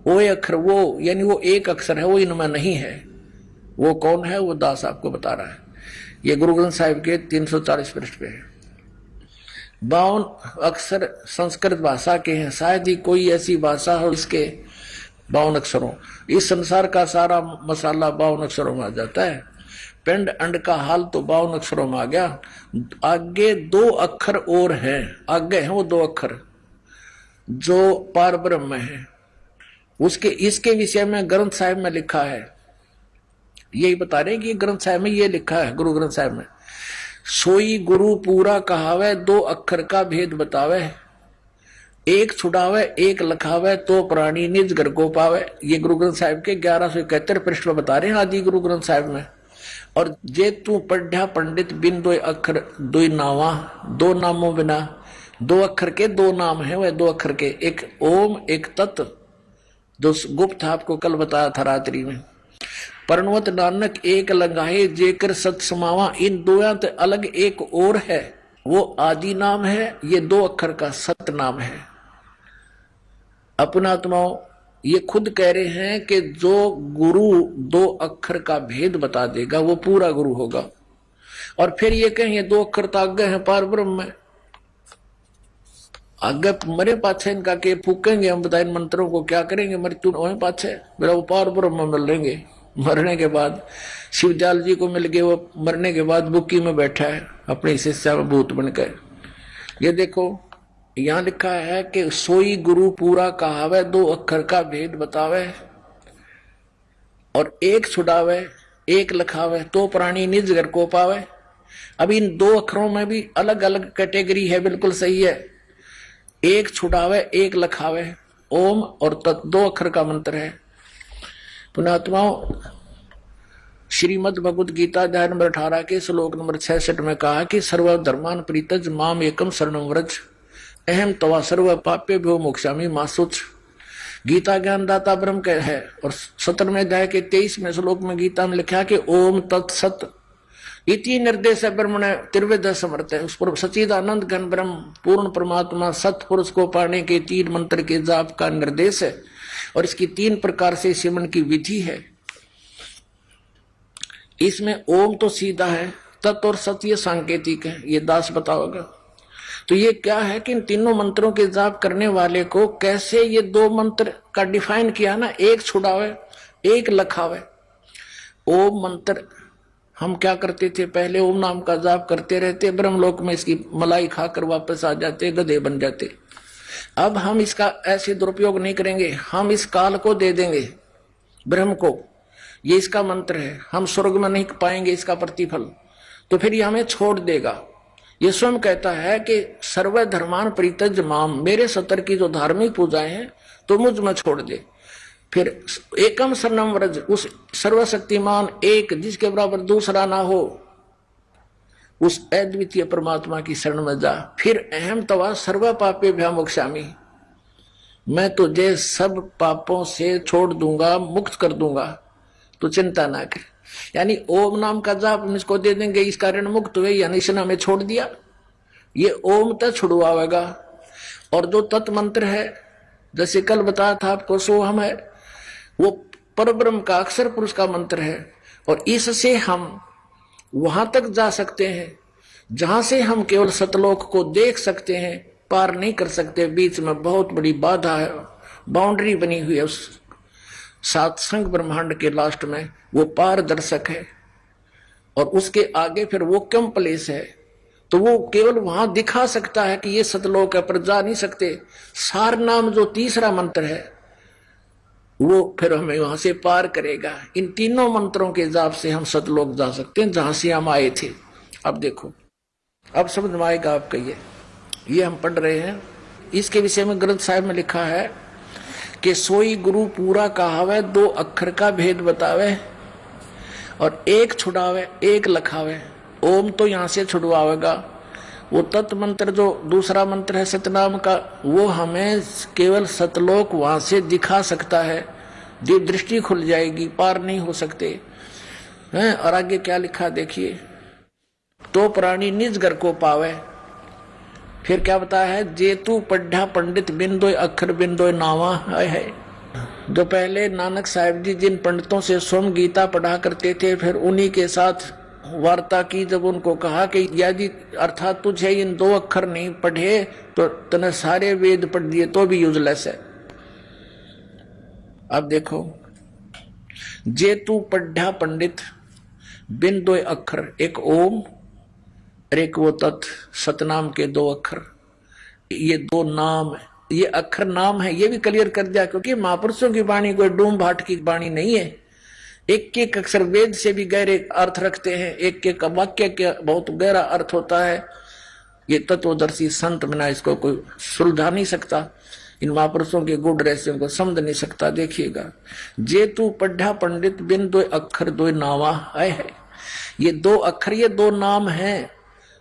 अक्षर, वो यानी वो एक अक्षर है, वो इनमें नहीं है। वो कौन है, वो दास आपको बता रहा है। ये गुरु ग्रंथ साहिब के 340 पृष्ठ पे है। 52 अक्षर संस्कृत भाषा के हैं, शायद ही कोई ऐसी भाषा हो इसके 52 अक्षरों। इस संसार का सारा मसाला 52 अक्षरों में आ जाता है। पिंड अंड का हाल तो 52 अक्षरों में आ गया। आगे 2 अक्षर और हैं, आगे हैं वो 2 अक्षर जो पार ब्रह्म है। उसके इसके विषय में ग्रंथ साहिब में लिखा है, यही बता रहे हैं कि ग्रंथ साहिब में ये लिखा है, गुरु ग्रंथ साहिब में, सोई गुरु पूरा कहावे, 2 अक्षर का भेद बतावे, एक छुड़ावे एक लखावे, तो प्राणी निज घर को पावे। ये गुरु ग्रंथ साहिब के 1171 पृष्ठ में बता रहे हैं आदि गुरु ग्रंथ साहिब में। और जे तू पढ़ा पंडित बिन 2 अक्षर 2 नावा, 2 नामों बिना, 2 अक्षर के 2 नाम है, वह 2 अक्षर के, एक ओम एक तत्, जो गुप्त आपको कल बताया था रात्रि में। परनवत नानक एक लंगाहे जेकर सत समावा, इन 2 अलग एक और है, वो आदि नाम है, ये 2 अक्षर का सत नाम है। अपनात्माओं ये खुद कह रहे हैं कि जो गुरु 2 अक्षर का भेद बता देगा वो पूरा गुरु होगा। और फिर ये कहें 2 अक्षर तो आगे हैं पार ब्रह्म में, आगे मरे पाछे इनका के फूकेंगे हम, बताए मंत्रों को क्या करेंगे, मृत्यु वहीं पाछे, मेरा वो पार ब्रह्म मिल लेंगे। मरने के बाद शिवजाल जी को मिल गए, वो मरने के बाद बुक्की में बैठा है अपनी शिष्या में भूत बनकर। ये देखो यहां लिखा है कि सोई गुरु पूरा कहावे, 2 अक्षर का भेद बतावे और एक छुड़ावे, एक लखावे तो प्राणी निज घर को पावे। अब इन दो अक्षरों में भी अलग अलग कैटेगरी है, बिल्कुल सही है। एक छुड़ावे एक लखावे, ओम और तत् दो अक्षर का मंत्र है। पुण्यात्माओं, श्रीमद् भगवद गीता अध्याय नंबर 18 के श्लोक नंबर 66 में कहा कि सर्वधर्मान परित्यज माम एकम शरणं व्रज अहम तवा सर्व पापेभ्यो मोक्षामि मा शुच। गीता ज्ञानदाता ब्रह्म का है। और 17वें अध्याय के 23वें श्लोक में गीता में लिखा कि ओम तत्सत इति निर्देश ब्रह्मण त्रिविध समर्थ है। उस पर सच्चिदानंद घन ब्रह्म पूर्ण परमात्मा सत्पुरुष को पाने के 3 मंत्र के जाप का निर्देश है और इसकी 3 प्रकार से सिमरन की विधि है। इसमें ओम तो सीधा है, तत् और सत्य सांकेतिक है, ये दास बताओगा। तो ये क्या है कि इन तीनों मंत्रों के जाप करने वाले को कैसे ये 2 मंत्र का डिफाइन किया ना, एक छुड़ावे एक लखावे। ओम मंत्र हम क्या करते थे, पहले ओम नाम का जाप करते रहते, ब्रह्मलोक में इसकी मलाई खाकर वापस आ जाते, गधे बन जाते। अब हम इसका ऐसे दुरुपयोग नहीं करेंगे, हम इस काल को दे देंगे ब्रह्म को, ये इसका मंत्र है, हम स्वर्ग में नहीं पाएंगे इसका प्रतिफल, तो फिर ये हमें छोड़ देगा। ये स्वयं कहता है कि सर्व धर्मान परित्यज माम, मेरे सतर की जो धार्मिक पूजाएं हैं तो मुझ में छोड़ दे। फिर एकम शरणं व्रज, उस सर्वशक्तिमान एक जिसके बराबर दूसरा ना हो, उस अद्वितीय परमात्मा की शरण में जा। फिर अहम तवा सर्व पापेभ्यो मोक्षामि, मैं तुझे सब पापों से छोड़ दूंगा, मुक्त कर दूंगा, तो चिंता ना कर। यानी ओम नाम का जाप हम इसको दे देंगे, इस कारण मुक्त हुए, यानी इसने हमें छोड़ दिया, ये ओम तक छुड़वाएगा। और जो तत् मंत्र है, जैसे कल बताया था आपको, सोहम है, वो परब्रह्म का अक्षर पुरुष का मंत्र है। और इससे हम वहां तक जा सकते हैं जहां से हम केवल सतलोक को देख सकते हैं, पार नहीं कर सकते। बीच में बहुत बड़ी बाधा है, बाउंड्री बनी हुई है उस सातसंग ब्रह्मांड के लास्ट में, वो पारदर्शक है। और उसके आगे फिर वो कम प्लेस है, तो वो केवल वहां दिखा सकता है कि ये सतलोक है, पर जा नहीं सकते। सार नाम जो तीसरा मंत्र है, वो फिर हमें वहां से पार करेगा। इन तीनों मंत्रों के जाप से हम सतलोक जा सकते हैं, जहां से हम आए थे। अब देखो, अब समझ में आएगा आपका। ये हम पढ़ रहे हैं, इसके विषय में ग्रंथ साहिब में लिखा है कि सोई गुरु पूरा कहावे, 2 अक्षर का भेद बतावे, और एक छुड़ावे एक लखावे। ओम तो यहां से छुड़वावेगा, वो तत् मंत्र जो दूसरा मंत्र है सतनाम का, वो हमें केवल सतलोक वहां से दिखा सकता है, दृष्टि खुल जाएगी, पार नहीं हो सकते हैं। और आगे क्या लिखा देखिए, तो प्राणी निज घर को पावे। फिर क्या बताया है, जेतु पढ़ा पंडित बिंदो अक्षर बिंदो नावा है। जो पहले नानक साहिब जी जिन पंडितों से स्वयं गीता पढ़ा करते थे, फिर उन्हीं के साथ वार्ता की, जब उनको कहा कि यदि अर्थात तुझे इन 2 अक्षर नहीं पढ़े तो तूने सारे वेद पढ़ दिए तो भी यूजलेस है। अब देखो, जेतु पढ़ा पंडित बिंदो अक्षर, एक ओम और एक वो तत् सतनाम के 2 अक्षर, ये 2 नाम, ये अक्षर नाम है, ये भी क्लियर कर दिया, क्योंकि महापुरुषों की वाणी कोई डूम भाट की वाणी नहीं है। एक एक अक्षर वेद से भी गहरे अर्थ रखते हैं, एक एक वाक्य का बहुत गहरा अर्थ होता है। ये तत्वदर्शी संत बिना इसको कोई सुलझा नहीं सकता, इन महापुरुषों के गुण रहस्यों को समझ नहीं सकता। देखिएगा, जेतु पढ़ा पंडित बिन 2 अक्षर 2 नावा है। ये 2 अक्षर, ये 2 नाम हैं।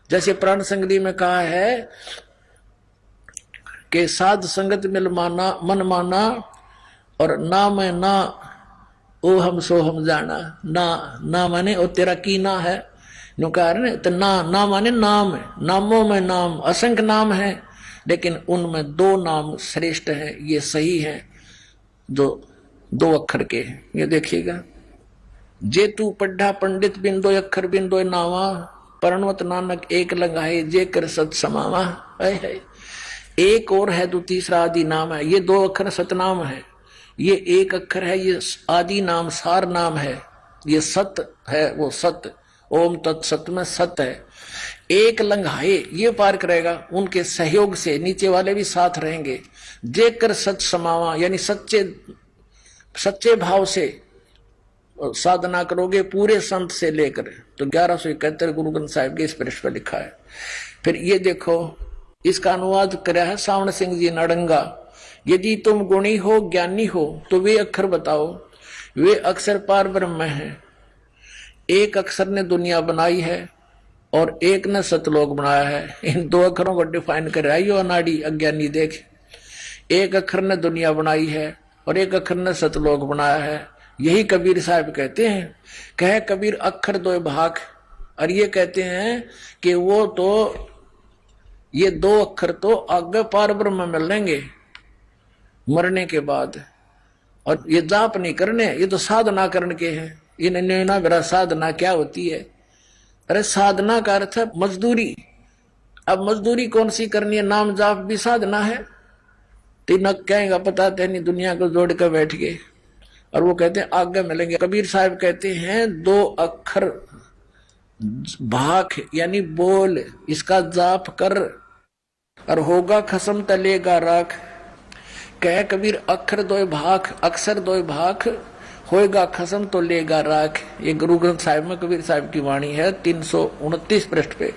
जैसे प्राण संगति में कहा है कि साध संगत मिल माना मन माना, और ना मैं ना ओ हम सो हम जाना। ना माने ओ तेरा की ना है, नो कह रहे तो ना माने नाम है, नामों में नाम, असंख्य नाम है, लेकिन उनमें 2 नाम श्रेष्ठ हैं, ये सही है, जो 2 अक्षर के हैं। ये देखिएगा, जेतु पढ़ा पंडित बिंदो अक्षर बिंदो नावा, प्रणवत नानक एक लगाए जे कर सत समावा है। एक और है तो तीसरा आदि नाम है, ये 2 अक्षर सतनाम है, ये 1 अक्षर है, ये आदि नाम सार नाम है, ये सत है, वो सत ओम तत्सत में सत है। एक लंघाए, ये पार करेगा, उनके सहयोग से नीचे वाले भी साथ रहेंगे। जेकर सच समावा, यानी सच्चे भाव से साधना करोगे पूरे संत से लेकर। तो 1171 गुरु ग्रंथ साहिब के इस पृष्ठ पर लिखा है। फिर ये देखो, इसका अनुवाद कराया है सावण सिंह जी नड़ंगा। यदि तुम गुणी हो ज्ञानी हो तो वे अक्षर बताओ, वे अक्षर पार ब्रह्म है। एक अक्षर ने दुनिया बनाई है और एक ने सतलोक बनाया है। इन दो अक्षरों को डिफाइन कर रहा है यो अनाड़ी अज्ञानी देख। एक अक्षर ने दुनिया बनाई है और एक अक्षर ने सतलोक बनाया है। यही कबीर साहब कहते हैं। कहे कबीर अक्षर दो भाग, और ये कहते हैं कि वो तो ये दो अक्षर तो आगे पार ब्रह्म में मिलेंगे मरने के बाद। और ये जाप नहीं करने, ये तो साधना करने के हैं। इन्हें ना मेरा साधना क्या होती है? अरे साधना का अर्थ है मजदूरी। अब मजदूरी कौन सी करनी है? नाम जाप भी साधना है। तीन कहेगा पता नहीं दुनिया को जोड़ कर बैठ गए, और वो कहते हैं आगे मिलेंगे। कबीर साहब कहते हैं दो अक्षर भाग यानी बोल, इसका जाप कर और होगा खसम तलेगा राख। कह कबीर अक्षर दो भाग, अक्षर दो भाग, होएगा खसम तो लेगा राख। ये गुरु ग्रंथ साहिब में कबीर साहब की वाणी है 329 पृष्ठ पे।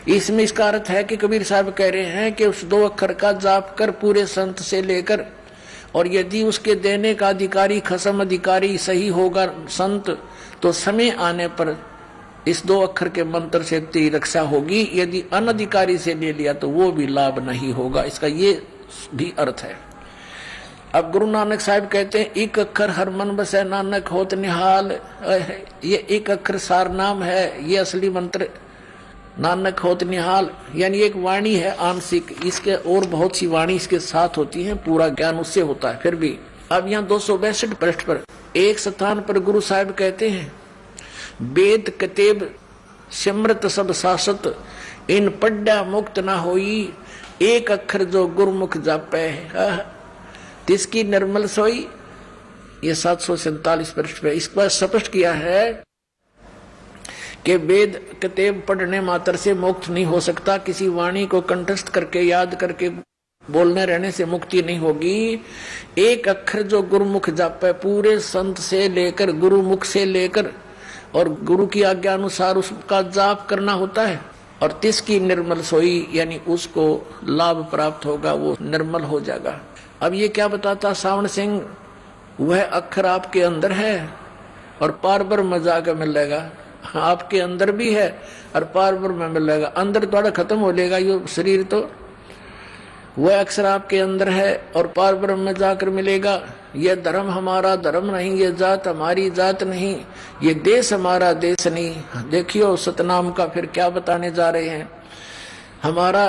इसमें इसका अर्थ है कि कबीर साहब कह रहे हैं कि उस दो अक्षर का जाप कर पूरे संत से लेकर, और यदि उसके देने का अधिकारी खसम अधिकारी सही होगा संत, तो समय आने पर इस दो अक्षर के मंत्र से तेरी रक्षा होगी। यदि अनधिकारी से ले लिया तो वो भी लाभ नहीं होगा। इसका ये भी अर्थ है। अब गुरु नानक साहब कहते हैं एक अक्षर हर मन बसे नानक होत निहाल। ये एक अक्षर सार नाम है, ये असली मंत्र नानक होत निहाल यानी एक वाणी है आंशिक। इसके और बहुत सी वाणी इसके साथ होती है, पूरा ज्ञान उससे होता है। फिर भी अब यहाँ 262 पृष्ठ पर एक स्थान पर गुरु साहब कहते हैं वेद कतेब सिमृत सब शासत, इन पढ़ा मुक्त ना होई, एक अक्षर जो गुरुमुख जापै तिसकी निर्मल सोई। ये 747 पृष्ठ पे इस पर स्पष्ट किया है कि वेद कतेब पढ़ने मात्र से मुक्त नहीं हो सकता, किसी वाणी को कंठस्थ करके याद करके बोलने रहने से मुक्ति नहीं होगी। एक अक्षर जो गुरुमुख जापै, पूरे संत से लेकर गुरुमुख से लेकर और गुरु की आज्ञा अनुसार उसका जाप करना होता है। और तिसकी निर्मल सोई यानी उसको लाभ प्राप्त होगा, वो निर्मल हो जाएगा। अब ये क्या बताता सावण सिंह? वह अक्षर आपके अंदर है और पार ब्रह्म में जाकर मिलेगा। आपके अंदर भी है और पार ब्रह्म में मिलेगा। अंदर थोड़ा खत्म हो जाएगा ये शरीर, तो वह अक्षर आपके अंदर है और पार ब्रह्म में जाकर मिलेगा। यह धर्म हमारा धर्म नहीं, ये जात हमारी जात नहीं, ये देश हमारा देश नहीं। देखियो सतनाम का फिर क्या बताने जा रहे हैं। हमारा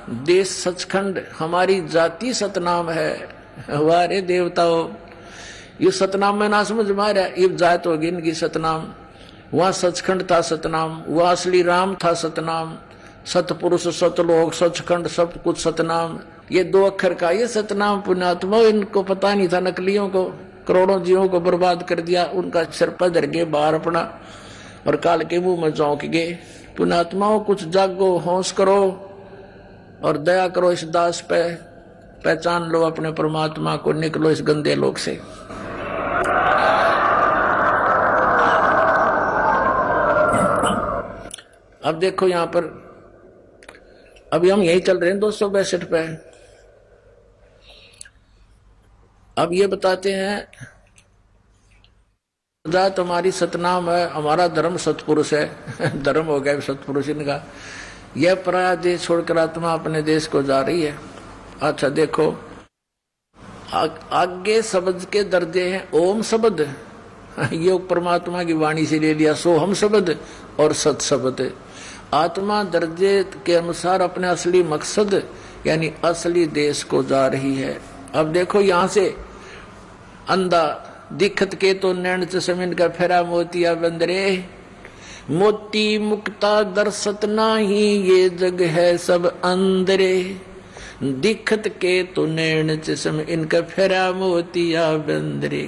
देश सचखंड, हमारी जाति सतनाम है। हमारे देवताओं ये सतनाम में ना समझ मारा, ये जात होगी इनकी सतनाम। वहां सचखंड था सतनाम, वह असली राम था सतनाम, सतपुरुष सतलोक सचखंड सब कुछ सतनाम। ये दो अक्षर का ये सतनाम पुण्यात्मा, इनको पता नहीं था। नकलियों को करोड़ों जीवों को बर्बाद कर दिया, उनका सिर पर धर गए बाहर अपना और काल के मुंह में झोंक गए। पुण्यात्माओं कुछ जागो, होश करो और दया करो इस दास पे, पहचान लो अपने परमात्मा को, निकलो इस गंदे लोक से। अब देखो यहां पर अभी हम यही चल रहे हैं 262 पे। अब ये बताते हैं जात हमारी सतनाम है, हमारा धर्म सतपुरुष है। धर्म हो गया सतपुरुष इनका। यह पराया देश छोड़कर आत्मा अपने देश को जा रही है। अच्छा देखो आगे शब्द के दर्जे हैं ओम शब्द, ये परमात्मा की वाणी से ले लिया, सोहम शब्द और सत शब्द। आत्मा दर्जे के अनुसार अपने असली मकसद यानी असली देश को जा रही है। अब देखो यहां से अंधा दिखत के तो नैन चशमिन का फेरा मोतिया बंदरे, मोती मुक्ता दर्शत नाही, ये जग है सब अंदरे। दिखत के तो नैन चशम इनका फेरा मोतिया बंदरे।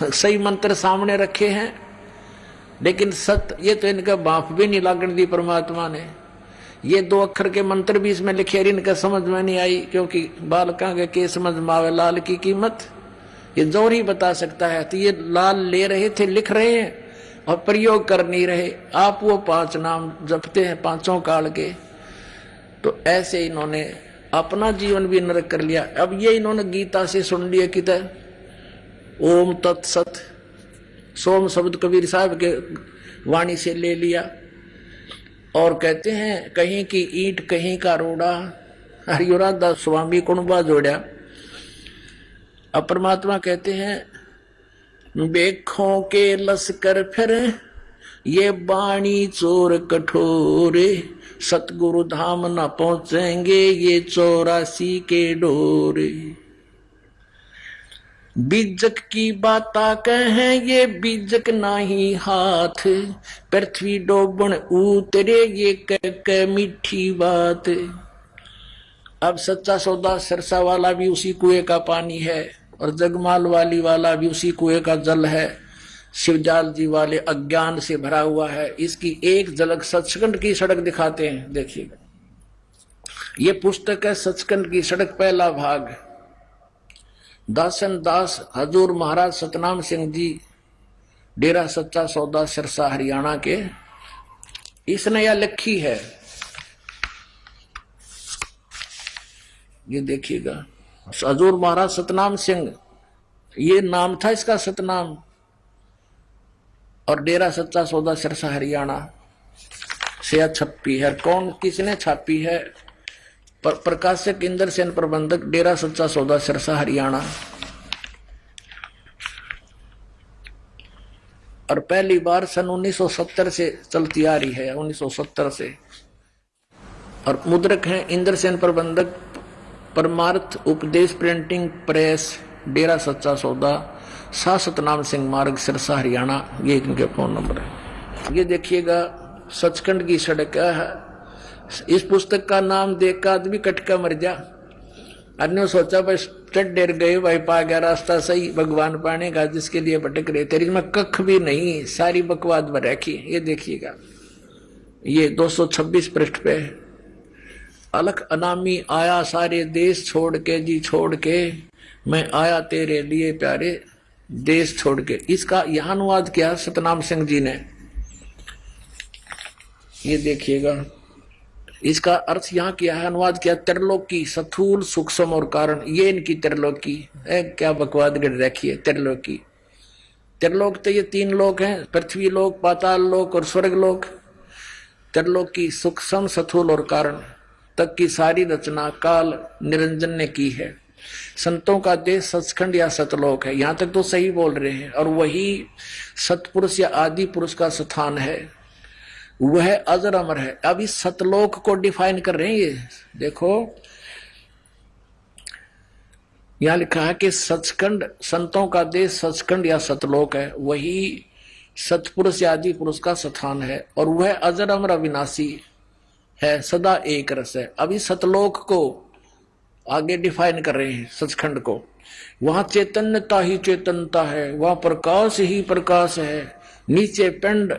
सही मंत्र सामने रखे हैं, लेकिन सत ये तो इनका बाप भी नहीं लागण दी परमात्मा ने। ये दो अक्षर के मंत्र भी इसमें लिखे, इनका समझ में नहीं आई, क्योंकि बालका के समझ में आवे लाल की कीमत। ये जोर ही बता सकता है। तो ये लाल ले रहे थे, लिख रहे हैं और प्रयोग कर नहीं रहे। आप वो 5 नाम जपते हैं पांचों काल के, तो ऐसे इन्होंने अपना जीवन भी नरक कर लिया। अब ये इन्होंने गीता से सुन लिया कि ओम तत्सत, सोम शब्द कबीर साहब के वाणी से ले लिया, और कहते हैं कहीं की ईंट कहीं का रोड़ा, हरियोराज दास स्वामी कुणबा जोड़ा। अब परमात्मा कहते हैं बेखों के लश्कर फिर ये बाणी चोर कठोरे, सतगुरु धाम न पहुंचेंगे ये 84 के डोरे। बीजक की बाता कहें ये बीजक नाही हाथ, पृथ्वी डोबण उतरे ये कह मीठी बात। अब सच्चा सौदा सिरसा वाला भी उसी कुएं का पानी है, और जगमाल वाली वाला भी उसी कुएं का जल है। शिवजाल जी वाले अज्ञान से भरा हुआ है। इसकी एक झलक सचखंड की सड़क दिखाते हैं, देखिएगा। ये पुस्तक है सचखंड की सड़क, पहला भाग। दासन दास हजूर महाराज सतनाम सिंह जी, डेरा सच्चा सौदा सिरसा हरियाणा के, इसने यह लिखी है। ये देखिएगा, हजूर महाराज सतनाम सिंह, ये नाम था इसका सतनाम, और डेरा सच्चा सौदा सिरसा हरियाणा से छपी है। कौन किसने छापी है? प्रकाशक इंद्र सेन, प्रबंधक डेरा सच्चा सौदा सिरसा हरियाणा। और पहली बार सन 1970 से चलती आ रही है, 1970 से। और मुद्रक हैं इंद्र सेन, प्रबंधक परमार्थ उपदेश प्रिंटिंग प्रेस, डेरा सच्चा सौदा, सतनाम सिंह मार्ग सिरसा हरियाणा। ये इनके फोन नंबर है। ये देखिएगा सचखंड की सड़क है। इस पुस्तक का नाम देख आदमी कटका मर जा। अन्य सोचा बस चढ़ डेर गए भाई, पा गया रास्ता सही, भगवान पानेगा जिसके लिए भटक रहे। तेरी में कख भी नहीं, सारी बकवाद में रखी। ये देखिएगा, ये 226 पृष्ठ पे। अलख अनामी आया सारे देश छोड़ के जी, छोड़ के मैं आया तेरे लिए प्यारे, देश छोड़ के। इसका यह अनुवाद किया सतनाम सिंह जी ने। ये देखिएगा, इसका अर्थ यहाँ किया है, अनुवाद किया त्रिलोकी, स्थूल सूक्ष्म और कारण। ये इनकी त्रिलोकी है। क्या बकवाद कर रखी है त्रिलोकी। त्रिलोक तो ये 3 लोक हैं, पृथ्वी लोक, पाताल लोक और स्वर्ग लोक। त्रिलोकी सूक्ष्म, स्थूल और कारण तक की सारी रचना काल निरंजन ने की है। संतों का देश सचखंड या सतलोक है, यहां तक तो सही बोल रहे हैं। और वही सतपुरुष या आदि पुरुष का स्थान है, वह अजर अमर है। अब इस सतलोक को डिफाइन कर रहे हैं। ये देखो, यहां लिखा है कि सचखंड, संतों का देश सचखंड या सतलोक है, वही सतपुरुष या आदि पुरुष का स्थान है, और वह अजर अमर अविनाशी है, सदा एक रस है। अब इस सतलोक को आगे डिफाइन कर रहे हैं, सचखंड को। वहां चैतन्यता ही चेतनता है, वहां प्रकाश ही प्रकाश है, नीचे पिंड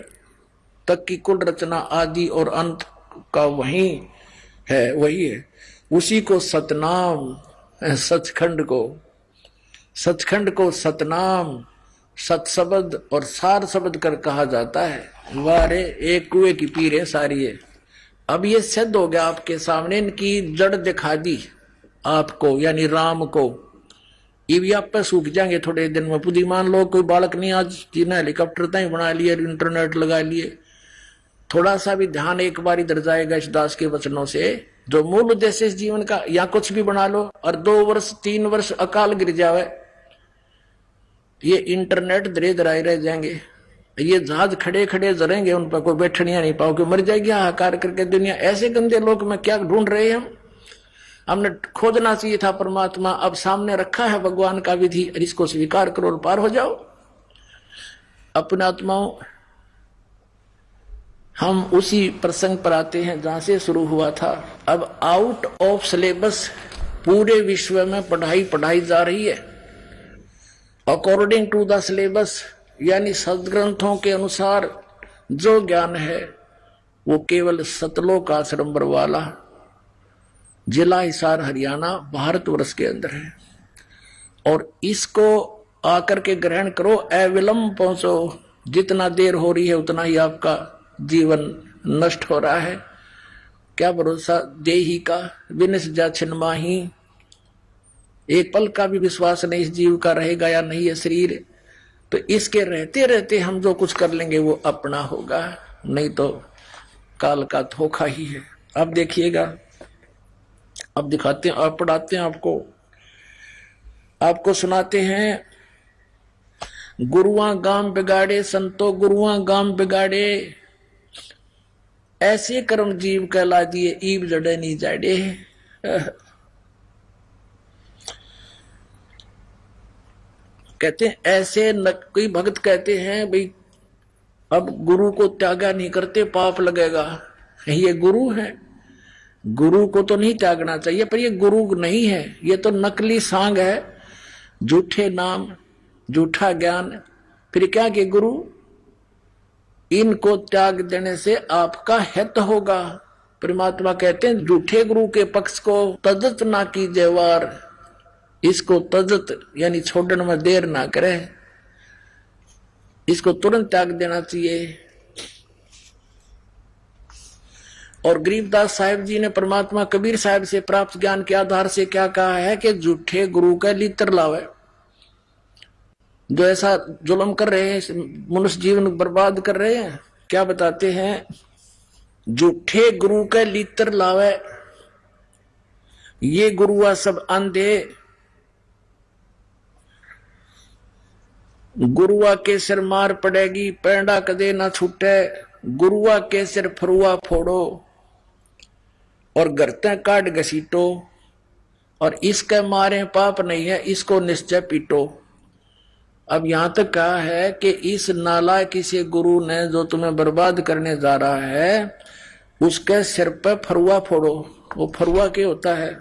तक की कुल रचना आदि और अंत का वही है। उसी को सतनाम, सचखंड को सतनाम, सतशब्द और सार शब्द कर कहा जाता है। वारे एक कुएं की पीर है सारी है। अब ये सिद्ध हो गया आपके सामने, इनकी जड़ दिखा दी आपको, यानी राम को। ये आप पे सूख जाएंगे थोड़े दिन में। बुद्धिमान लोग, कोई बालक नहीं आज जिन्हें हेलीकॉप्टर तक बना लिए, इंटरनेट लगा लिए। थोड़ा सा भी ध्यान एक बार इधर जाएगा इस दास के वचनों से, जो मूल उद्देश्य इस जीवन का, या कुछ भी बना लो और 2 वर्ष 3 वर्ष अकाल गिर जावे, ये इंटरनेट धरे धराए रह जाएंगे। ये जहाज खड़े खड़े जरेंगे, उन पर कोई बैठनिया नहीं पाओगे, मर जाएगी हाहाकार करके दुनिया। ऐसे गंदे लोग में क्या ढूंढ रहे हैं हम? हमने खोजना चाहिए था परमात्मा। अब सामने रखा है भगवान का विधि, इसको स्वीकार करो और पार हो जाओ। अपने आत्माओं, हम उसी प्रसंग पर आते हैं जहां से शुरू हुआ था। अब आउट ऑफ सिलेबस पूरे विश्व में पढ़ाई जा रही है। अकॉर्डिंग टू द सिलेबस, यानी सदग्रंथों के अनुसार जो ज्ञान है वो केवल सतलोक आश्रम बरवाला, जिला हिसार, हरियाणा, भारतवर्ष के अंदर है। और इसको आकर के ग्रहण करो, अविलंब पहुंचो। जितना देर हो रही है उतना ही आपका जीवन नष्ट हो रहा है। क्या भरोसा देही का, विनश जा छिन्माही। एक पल का भी विश्वास नहीं इस जीव का रहेगा या नहीं है शरीर। तो इसके रहते रहते हम जो कुछ कर लेंगे वो अपना होगा, नहीं तो काल का धोखा ही है। अब देखिएगा, अब दिखाते हैं, अब पढ़ाते हैं आपको सुनाते हैं। गुरुआ गाम बिगाड़े संतो गुरुआ गाम बिगाड़े, ऐसे कर्म जीव कहला दिए ईब जड़े नहीं जाड़े। कहते हैं ऐसे कोई भक्त कहते हैं भाई अब गुरु को त्यागा नहीं करते पाप लगेगा। ये गुरु है, गुरु को तो नहीं त्यागना चाहिए, पर ये गुरु नहीं है, ये तो नकली सांग है, झूठे नाम, झूठा ज्ञान। फिर क्या कि गुरु, इनको त्याग देने से आपका हित होगा। परमात्मा कहते हैं झूठे गुरु के पक्ष को तजत ना कीजिए वार, इसको तजत यानी छोड़ने में देर ना करे, इसको तुरंत त्याग देना चाहिए। और गरीबदास साहिब जी ने परमात्मा कबीर साहिब से प्राप्त ज्ञान के आधार से क्या कहा है कि झूठे गुरु का लीतर लावे। जो ऐसा जुल्म कर रहे हैं, मनुष्य जीवन बर्बाद कर रहे हैं, क्या बताते हैं, झूठे गुरु का लीतर लावे। ये गुरुआ सब अंधे, गुरुआ के सिर मार पड़ेगी पैंडा कदे ना छूटे, गुरुआ के सिर फरुआ फोड़ो और गर्ते काट घसीटो, और इसके मारे पाप नहीं है इसको निश्चय पीटो। अब यहां तक कहा है कि इस नालायक किसी गुरु ने जो तुम्हें बर्बाद करने जा रहा है उसके सिर पर फरुआ फोड़ो। वो फरुआ क्या होता है,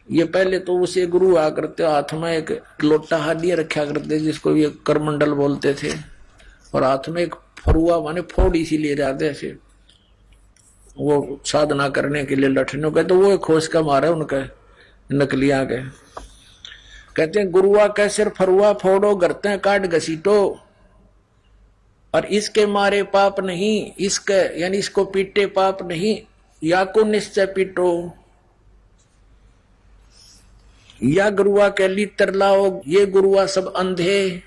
ये पहले तो उसे गुरु आ करते हाथ में एक लोटा हालिया रखा करते जिसको ये करमंडल बोलते थे, और हाथ में एक फरुआ माने फोड़ इसीलिए जाते ऐसे वो साधना करने के लिए लठने के, तो वो खोज का मारा उनका नकलिया के। कहते हैं गुरुआ के सिर फरुआ फोड़ो गर्ते काट घसीटो, और इसके मारे पाप नहीं, इसके यानी इसको पीटे पाप नहीं, या को निश्चय पीटो, या गुरुआ के लीतर लाओ, ये गुरुआ सब अंधे।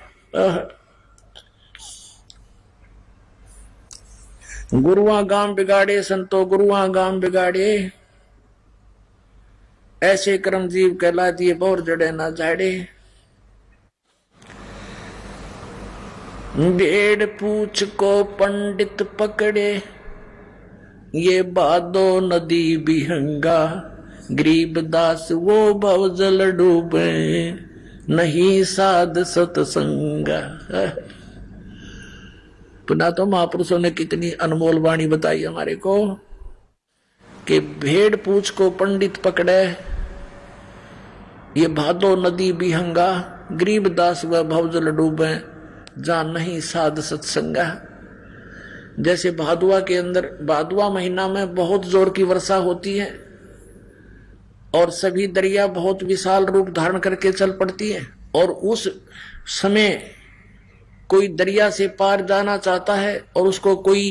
गुरुआ गांव बिगाड़े संतो गुरुआ गांव बिगाड़े, ऐसे कर्म जीव कहला दिए बोर जड़े ना झाड़े। भेड़ पूछ को पंडित पकड़े, ये बादो नदी बिहंगा, गरीब दास वो भवजल डूबे, नहीं साध सतसंगा। पुनः तो महापुरुषों ने कितनी अनमोल वाणी बताई हमारे को कि भेड़ पूछ को पंडित पकड़े, ये भादो नदी बिहंगा, गरीब दास व भवजल डूबे, जहां नहीं साध सत्संगा। जैसे भादुआ के अंदर, भादुआ महीना में बहुत जोर की वर्षा होती है और सभी दरिया बहुत विशाल रूप धारण करके चल पड़ती है, और उस समय कोई दरिया से पार जाना चाहता है और उसको कोई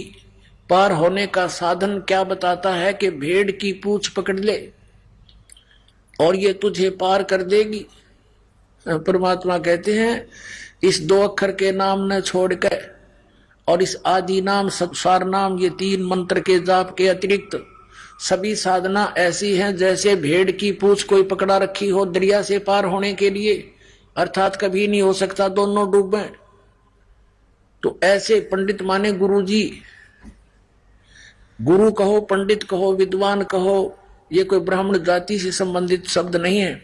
पार होने का साधन क्या बताता है कि भेड़ की पूंछ पकड़ ले और ये तुझे पार कर देगी। परमात्मा कहते हैं इस दो अक्षर के नाम न छोड़कर और इस आदि नाम सत्सार नाम, ये तीन मंत्र के जाप के अतिरिक्त सभी साधना ऐसी हैं जैसे भेड़ की पूंछ कोई पकड़ा रखी हो दरिया से पार होने के लिए, अर्थात कभी नहीं हो सकता दोनों डूबे। तो ऐसे पंडित माने गुरु जी, गुरु कहो पंडित कहो विद्वान कहो, ये कोई ब्राह्मण जाति से संबंधित शब्द नहीं है।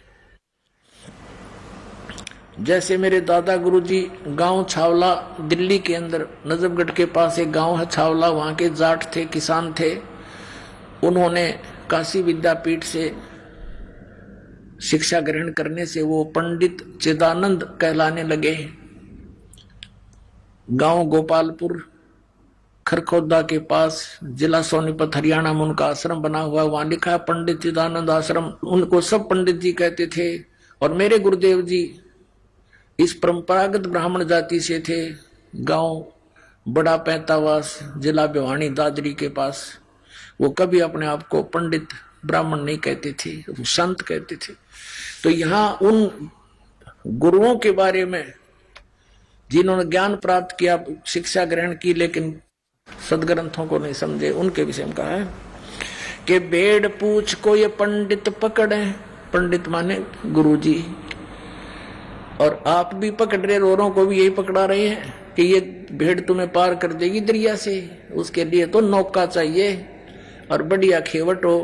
जैसे मेरे दादा गुरुजी गांव छावला, दिल्ली के अंदर नजफगढ़ के पास एक गांव है छावला, वहां के जाट थे, किसान थे। उन्होंने काशी विद्यापीठ से शिक्षा ग्रहण करने से वो पंडित चिदानंद कहलाने लगे। गांव गोपालपुर खरखोदा के पास जिला सोनीपत हरियाणा में उनका आश्रम बना हुआ, वहां लिखा पंडित चिदानंद आश्रम। उनको सब पंडित जी कहते थे। और मेरे गुरुदेव जी इस परंपरागत ब्राह्मण जाति से थे। गांव बड़ा पैंतावास, जिला भिवानी, दादरी के पास। वो कभी अपने आप को पंडित ब्राह्मण नहीं कहते थे, वो संत कहते थे। तो यहाँ उन गुरुओं के बारे में जिन्होंने ज्ञान प्राप्त किया, शिक्षा ग्रहण की, लेकिन सदग्रंथों को नहीं समझे, उनके विषय में कहा है कि भेड़ पूछ को ये पंडित पकड़े। पंडित माने गुरुजी। और आप भी पकड़ रहे, औरों को भी यही पकड़ा रहे हैं कि ये भेड़ तुम्हें पार कर देगी दरिया से। उसके लिए तो नौका चाहिए और बढ़िया खेवट हो,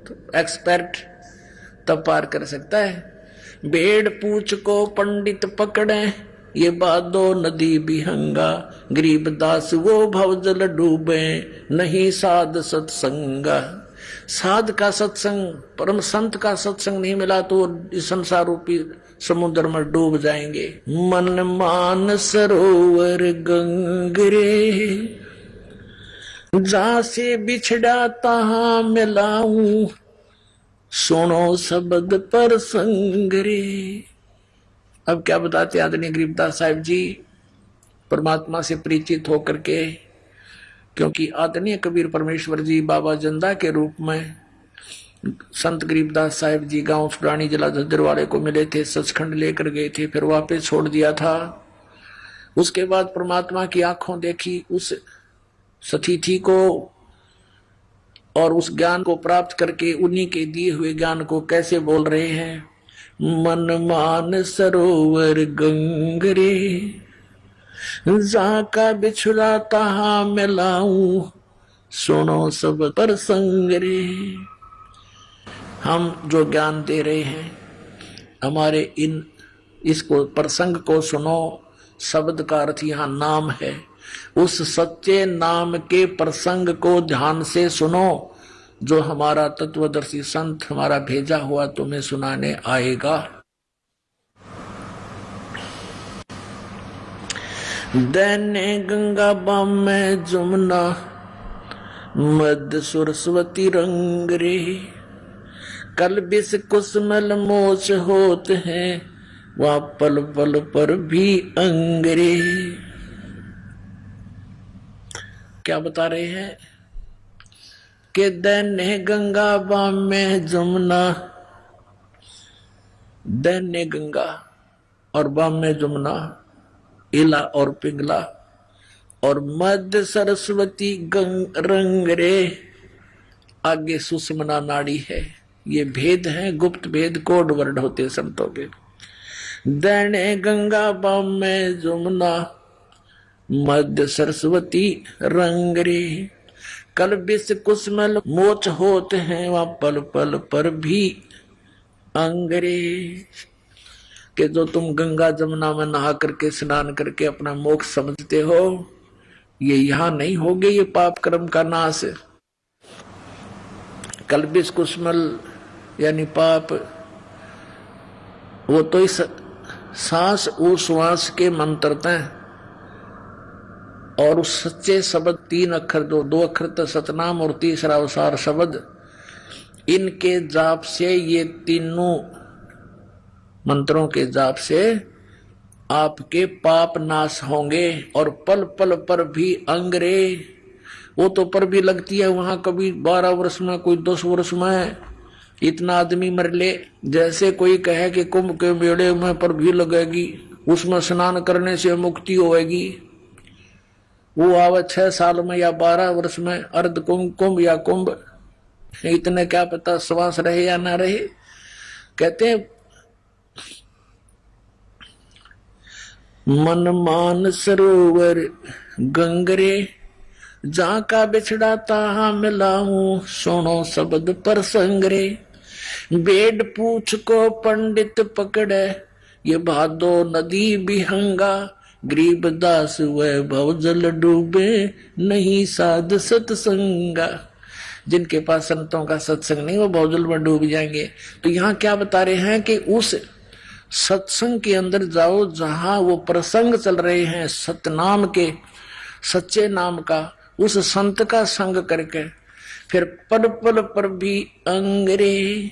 तो एक्सपर्ट, तब पार कर सकता है। भेड़ पूछ को पंडित पकड़े, ये बादो नदी बिहंगा, गरीबदास वो भवजल डूबे, नहीं साध सत्संगा। साध का सत्संग, परम संत का सत्संग नहीं मिला तो इस संसार रूपी समुद्र में डूब जाएंगे। मन मान सरोवर गंगरे, जहां से बिछड़ा तहां मिलाऊं, सुनो शब्द पर संगरे। अब क्या बताते आदरणीय गरीबदास साहिब जी, परमात्मा से परिचित होकर के, क्योंकि आदरणीय कबीर परमेश्वर जी बाबा जंदा के रूप में संत गरीबदास साहिब जी गांव सुडानी जिला झज्जरवाड़े को मिले थे, सचखंड लेकर गए थे, फिर वापस छोड़ दिया था। उसके बाद परमात्मा की आंखों देखी उस सतीथि को, और उस ज्ञान को प्राप्त करके उन्हीं के दिए हुए ज्ञान को कैसे बोल रहे हैं। मन मान सरोवर गंगरे, जाका बिछुड़ा तहां मिलाऊं, सुनो सब पर संगरे। हम जो ज्ञान दे रहे हैं, हमारे इसको प्रसंग को सुनो। शब्द का अर्थ यहाँ नाम है। उस सच्चे नाम के प्रसंग को ध्यान से सुनो, जो हमारा तत्वदर्शी संत हमारा भेजा हुआ तुम्हें सुनाने आएगा। दैने गंगा बाम में जमुना, मध्य सरस्वती रंग रे, कल बिस कुसमल मोच होत हैं, वहां पल पल पर भी अंगरे। क्या बता रहे हैं कि दैने गंगा बाम में जमुना, दैने गंगा और बाम में जमुना, इला और पिंगला, और मध्य सरस्वती रंग रे, आगे सुषमना नाड़ी है। ये भेद है, गुप्त भेद, कोड वर्ड होते संतों के। दैने गंगा बाम में जमुना, मध्य सरस्वती रंग रे, कल बिस कुसमल मोच होते हैं, वहां पल पल पर भी अंगरे। कि जो तुम गंगा जमुना में नहा करके स्नान करके अपना मोक्ष समझते हो, ये यहां नहीं होगे, ये पाप कर्म का नाश। कल्बिस कुसमल यानी पाप, वो तो इस सांस उश्वास के मंत्रता है। और उस सच्चे शब्द, 3 अक्षर, 2 अक्षर तो सतनाम और तीसरा अवसार शब्द, इनके जाप से, ये तीनों मंत्रों के जाप से आपके पाप नाश होंगे। और पल पल पर भी अंगरे, वो तो पर भी लगती है वहां, कभी 12 वर्ष में, कोई 10 वर्ष में इतना आदमी मर ले। जैसे कोई कहे कि कुंभ के मेले में पर भी लगेगी, उसमें स्नान करने से मुक्ति होगी। वो आवे 6 साल में या 12 वर्ष में, अर्ध कुंभ या कुंभ, इतने क्या पता श्वास रहे या ना रहे। कहते हैं मन मान सरोवर गंगरे, जहां का बिछड़ा तहां मिलाऊं, सुनो शब्द पर संगरे। बेड पूछ को पंडित पकड़े, ये भादो नदी बिहंगा, गरीबदास वह भवजल डूबे, नहीं साध सत्संगा। जिनके पास संतों का सत्संग नहीं, वो भवजल में डूब जाएंगे। तो यहाँ क्या बता रहे हैं कि उस सत्संग के अंदर जाओ जहां वो प्रसंग चल रहे हैं सतनाम के, सच्चे नाम का, उस संत का संग करके फिर पल पल पर भी अंगरे।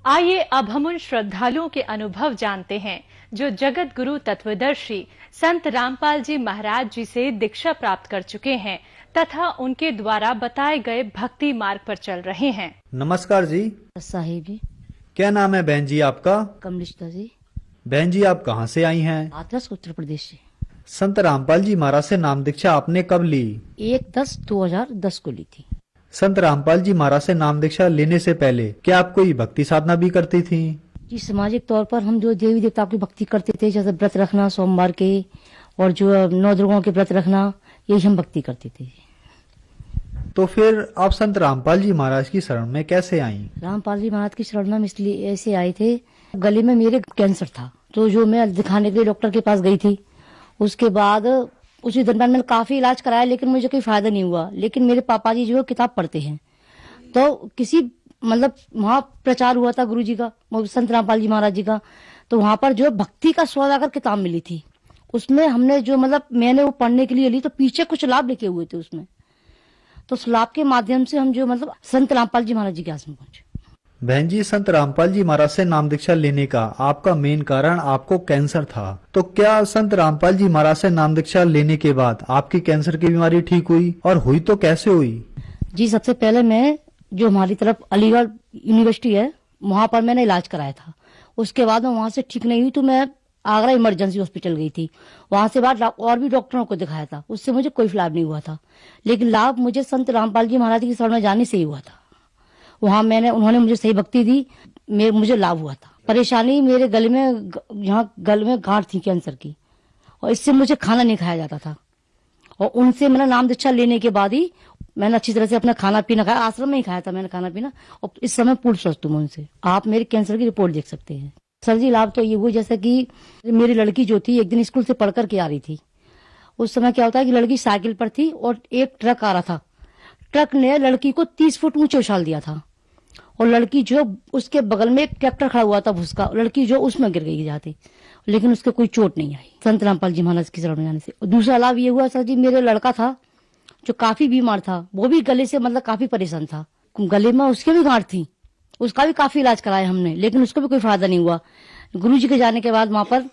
आइए अब हम उन श्रद्धालुओं के अनुभव जानते हैं जो जगत गुरु तत्वदर्शी संत रामपाल जी महाराज जी से दीक्षा प्राप्त कर चुके हैं तथा उनके द्वारा बताए गए भक्ति मार्ग पर चल रहे हैं। नमस्कार जी। साहिब जी। क्या नाम है बहन जी आपका? कमलिश्ता जी। बहन जी आप कहाँ से आई हैं? हाथरस उत्तर प्रदेश से। संत रामपाल जी महाराज से नाम दीक्षा आपने कब ली? 1/10/2010 को ली थी। संत रामपाल जी महाराज से नाम दीक्षा लेने से पहले क्या आप कोई भक्ति साधना भी करती थी? जी, सामाजिक तौर पर हम जो देवी देवता की भक्ति करते थे, जैसे व्रत रखना सोमवार के और जो 9 दुर्गाओं के व्रत रखना, यही हम भक्ति करते थे। तो फिर आप संत रामपाल जी महाराज की शरण में कैसे आई? रामपाल जी महाराज की शरण में इसलिए ऐसे आए थे, गले में मेरे कैंसर था, तो जो मैं दिखाने के लिए डॉक्टर के पास गई थी, उसके बाद उसी दरमियान मैंने काफी इलाज कराया, लेकिन मुझे कोई फायदा नहीं हुआ। लेकिन मेरे पापा जी जो किताब पढ़ते हैं, तो किसी मतलब वहाँ प्रचार हुआ था गुरु जी का, संत रामपाल जी महाराज जी का, तो वहां पर जो भक्ति का सौदागर किताब मिली थी, उसमें हमने जो मतलब मैंने वो पढ़ने के लिए ली, तो पीछे कुछ लाभ लिखे हुए थे उसमें, तो उस लाभ के माध्यम से हम जो मतलब संत रामपाल जी महाराज जी के आश्रम पहुंचे। बहन जी, संत रामपाल जी महाराज से नाम दीक्षा लेने का आपका मेन कारण आपको कैंसर था, तो क्या संत रामपाल जी महाराज से नाम दीक्षा लेने के बाद आपकी कैंसर की बीमारी ठीक हुई, और हुई तो कैसे हुई? जी, सबसे पहले मैं जो हमारी तरफ अलीगढ़ यूनिवर्सिटी है, वहां पर मैंने इलाज कराया था। उसके बाद में वहां से ठीक नहीं हुई तो मैं आगरा इमरजेंसी हॉस्पिटल गई थी। वहां से बाद और भी डॉक्टरों को दिखाया था, उससे मुझे कोई लाभ नहीं हुआ था। लेकिन लाभ मुझे संत रामपाल जी महाराज की शरण में जाने से ही हुआ था। वहां उन्होंने मुझे सही भक्ति दी, मुझे लाभ हुआ था। परेशानी मेरे गले में, यहाँ गले में गांठ थी कैंसर की, और इससे मुझे खाना नहीं खाया जाता था। और उनसे मैंने नाम दीक्षा लेने के बाद ही मैंने अच्छी तरह से अपना खाना पीना खाया, आश्रम में ही खाया था मैंने खाना पीना, और इस समय पूर्ण स्वस्थ हूं उनसे। आप मेरे कैंसर की रिपोर्ट देख सकते हैं। सर जी, लाभ तो ये हुआ जैसे कि मेरी लड़की जो थी एक दिन स्कूल से पढ़ करके आ रही थी। उस समय क्या होता है कि लड़की साइकिल पर थी और एक ट्रक आ रहा था। ट्रक ने लड़की को 30 फुट ऊंचे उछाल दिया था, और लड़की जो उसके बगल में एक ट्रैक्टर खड़ा हुआ था भूसका, लड़की जो उसमें गिर गई जाती, लेकिन उसके कोई चोट नहीं आई संत रामपाल जी महाराज की शरण में जाने से। दूसरा लाभ ये हुआ सर जी, मेरे लड़का था जो काफी बीमार था, वो भी गले से मतलब काफी परेशान था, गले में उसके भी गांठ थी, उसका भी काफी इलाज कराया हमने, लेकिन उसको भी कोई फायदा नहीं हुआ। गुरु जी के जाने के बाद वहां पर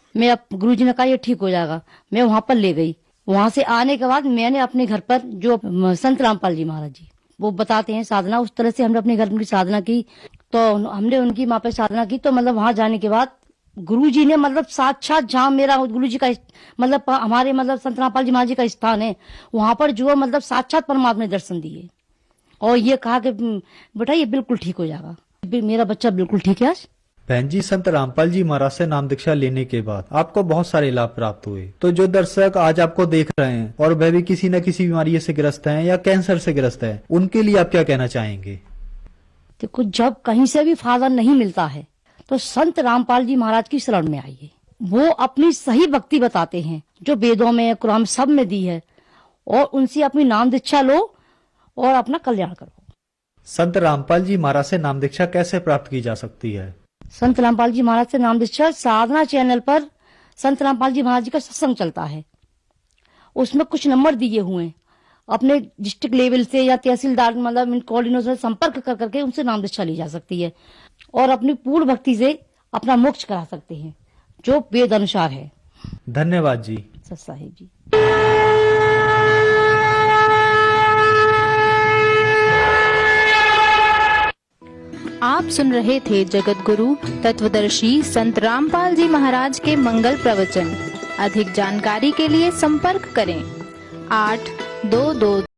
गुरु जी ने कहा ये ठीक हो जाएगा, मैं वहां पर ले गई। वहां से आने के बाद मैंने अपने घर पर जो संत रामपाल जी महाराज जी वो बताते हैं साधना, उस तरह से हमने अपने घर में साधना की। तो हमने उनकी वहां पर साधना की, तो मतलब वहां जाने के बाद गुरु जी ने मतलब साक्षात जहाँ मेरा गुरु जी का मतलब हमारे मतलब संत रामपाल जी महाराज जी का स्थान है, वहां पर जो मतलब साक्षात परमात्मा ने दर्शन दिए, और ये कहा कि बेटा ये बिल्कुल ठीक हो जाएगा, मेरा बच्चा बिल्कुल ठीक है आज। बहन जी, संत रामपाल जी महाराज से नाम दीक्षा लेने के बाद आपको बहुत सारे लाभ प्राप्त हुए, तो जो दर्शक आज आपको देख रहे हैं और वह भी किसी न किसी बीमारी से ग्रस्त हैं या कैंसर से ग्रस्त हैं, उनके लिए आप क्या कहना चाहेंगे? देखो, जब कहीं से भी फायदा नहीं मिलता है तो संत रामपाल जी महाराज की शरण में आइए। वो अपनी सही भक्ति बताते हैं जो वेदों में, कुरान सब में दी है, और उनसे अपनी नाम दीक्षा लो और अपना कल्याण करो। संत रामपाल जी महाराज से नाम दीक्षा कैसे प्राप्त की जा सकती है? संत रामपाल जी महाराज से नाम दीक्षा साधना चैनल पर संत रामपाल जी महाराज जी का सत्संग चलता है, उसमें कुछ नंबर दिए हुए हैं। अपने डिस्ट्रिक्ट लेवल से या तहसीलदार मतलब इन कोऑर्डिनेटर से संपर्क कर करके उनसे नाम दीक्षा ली जा सकती है, और अपनी पूर्ण भक्ति से अपना मोक्ष करा सकते हैं जो वेद अनुसार है। धन्यवाद जी। सत साहिब जी। आप सुन रहे थे जगत गुरु तत्वदर्शी संत रामपाल जी महाराज के मंगल प्रवचन। अधिक जानकारी के लिए संपर्क करें 822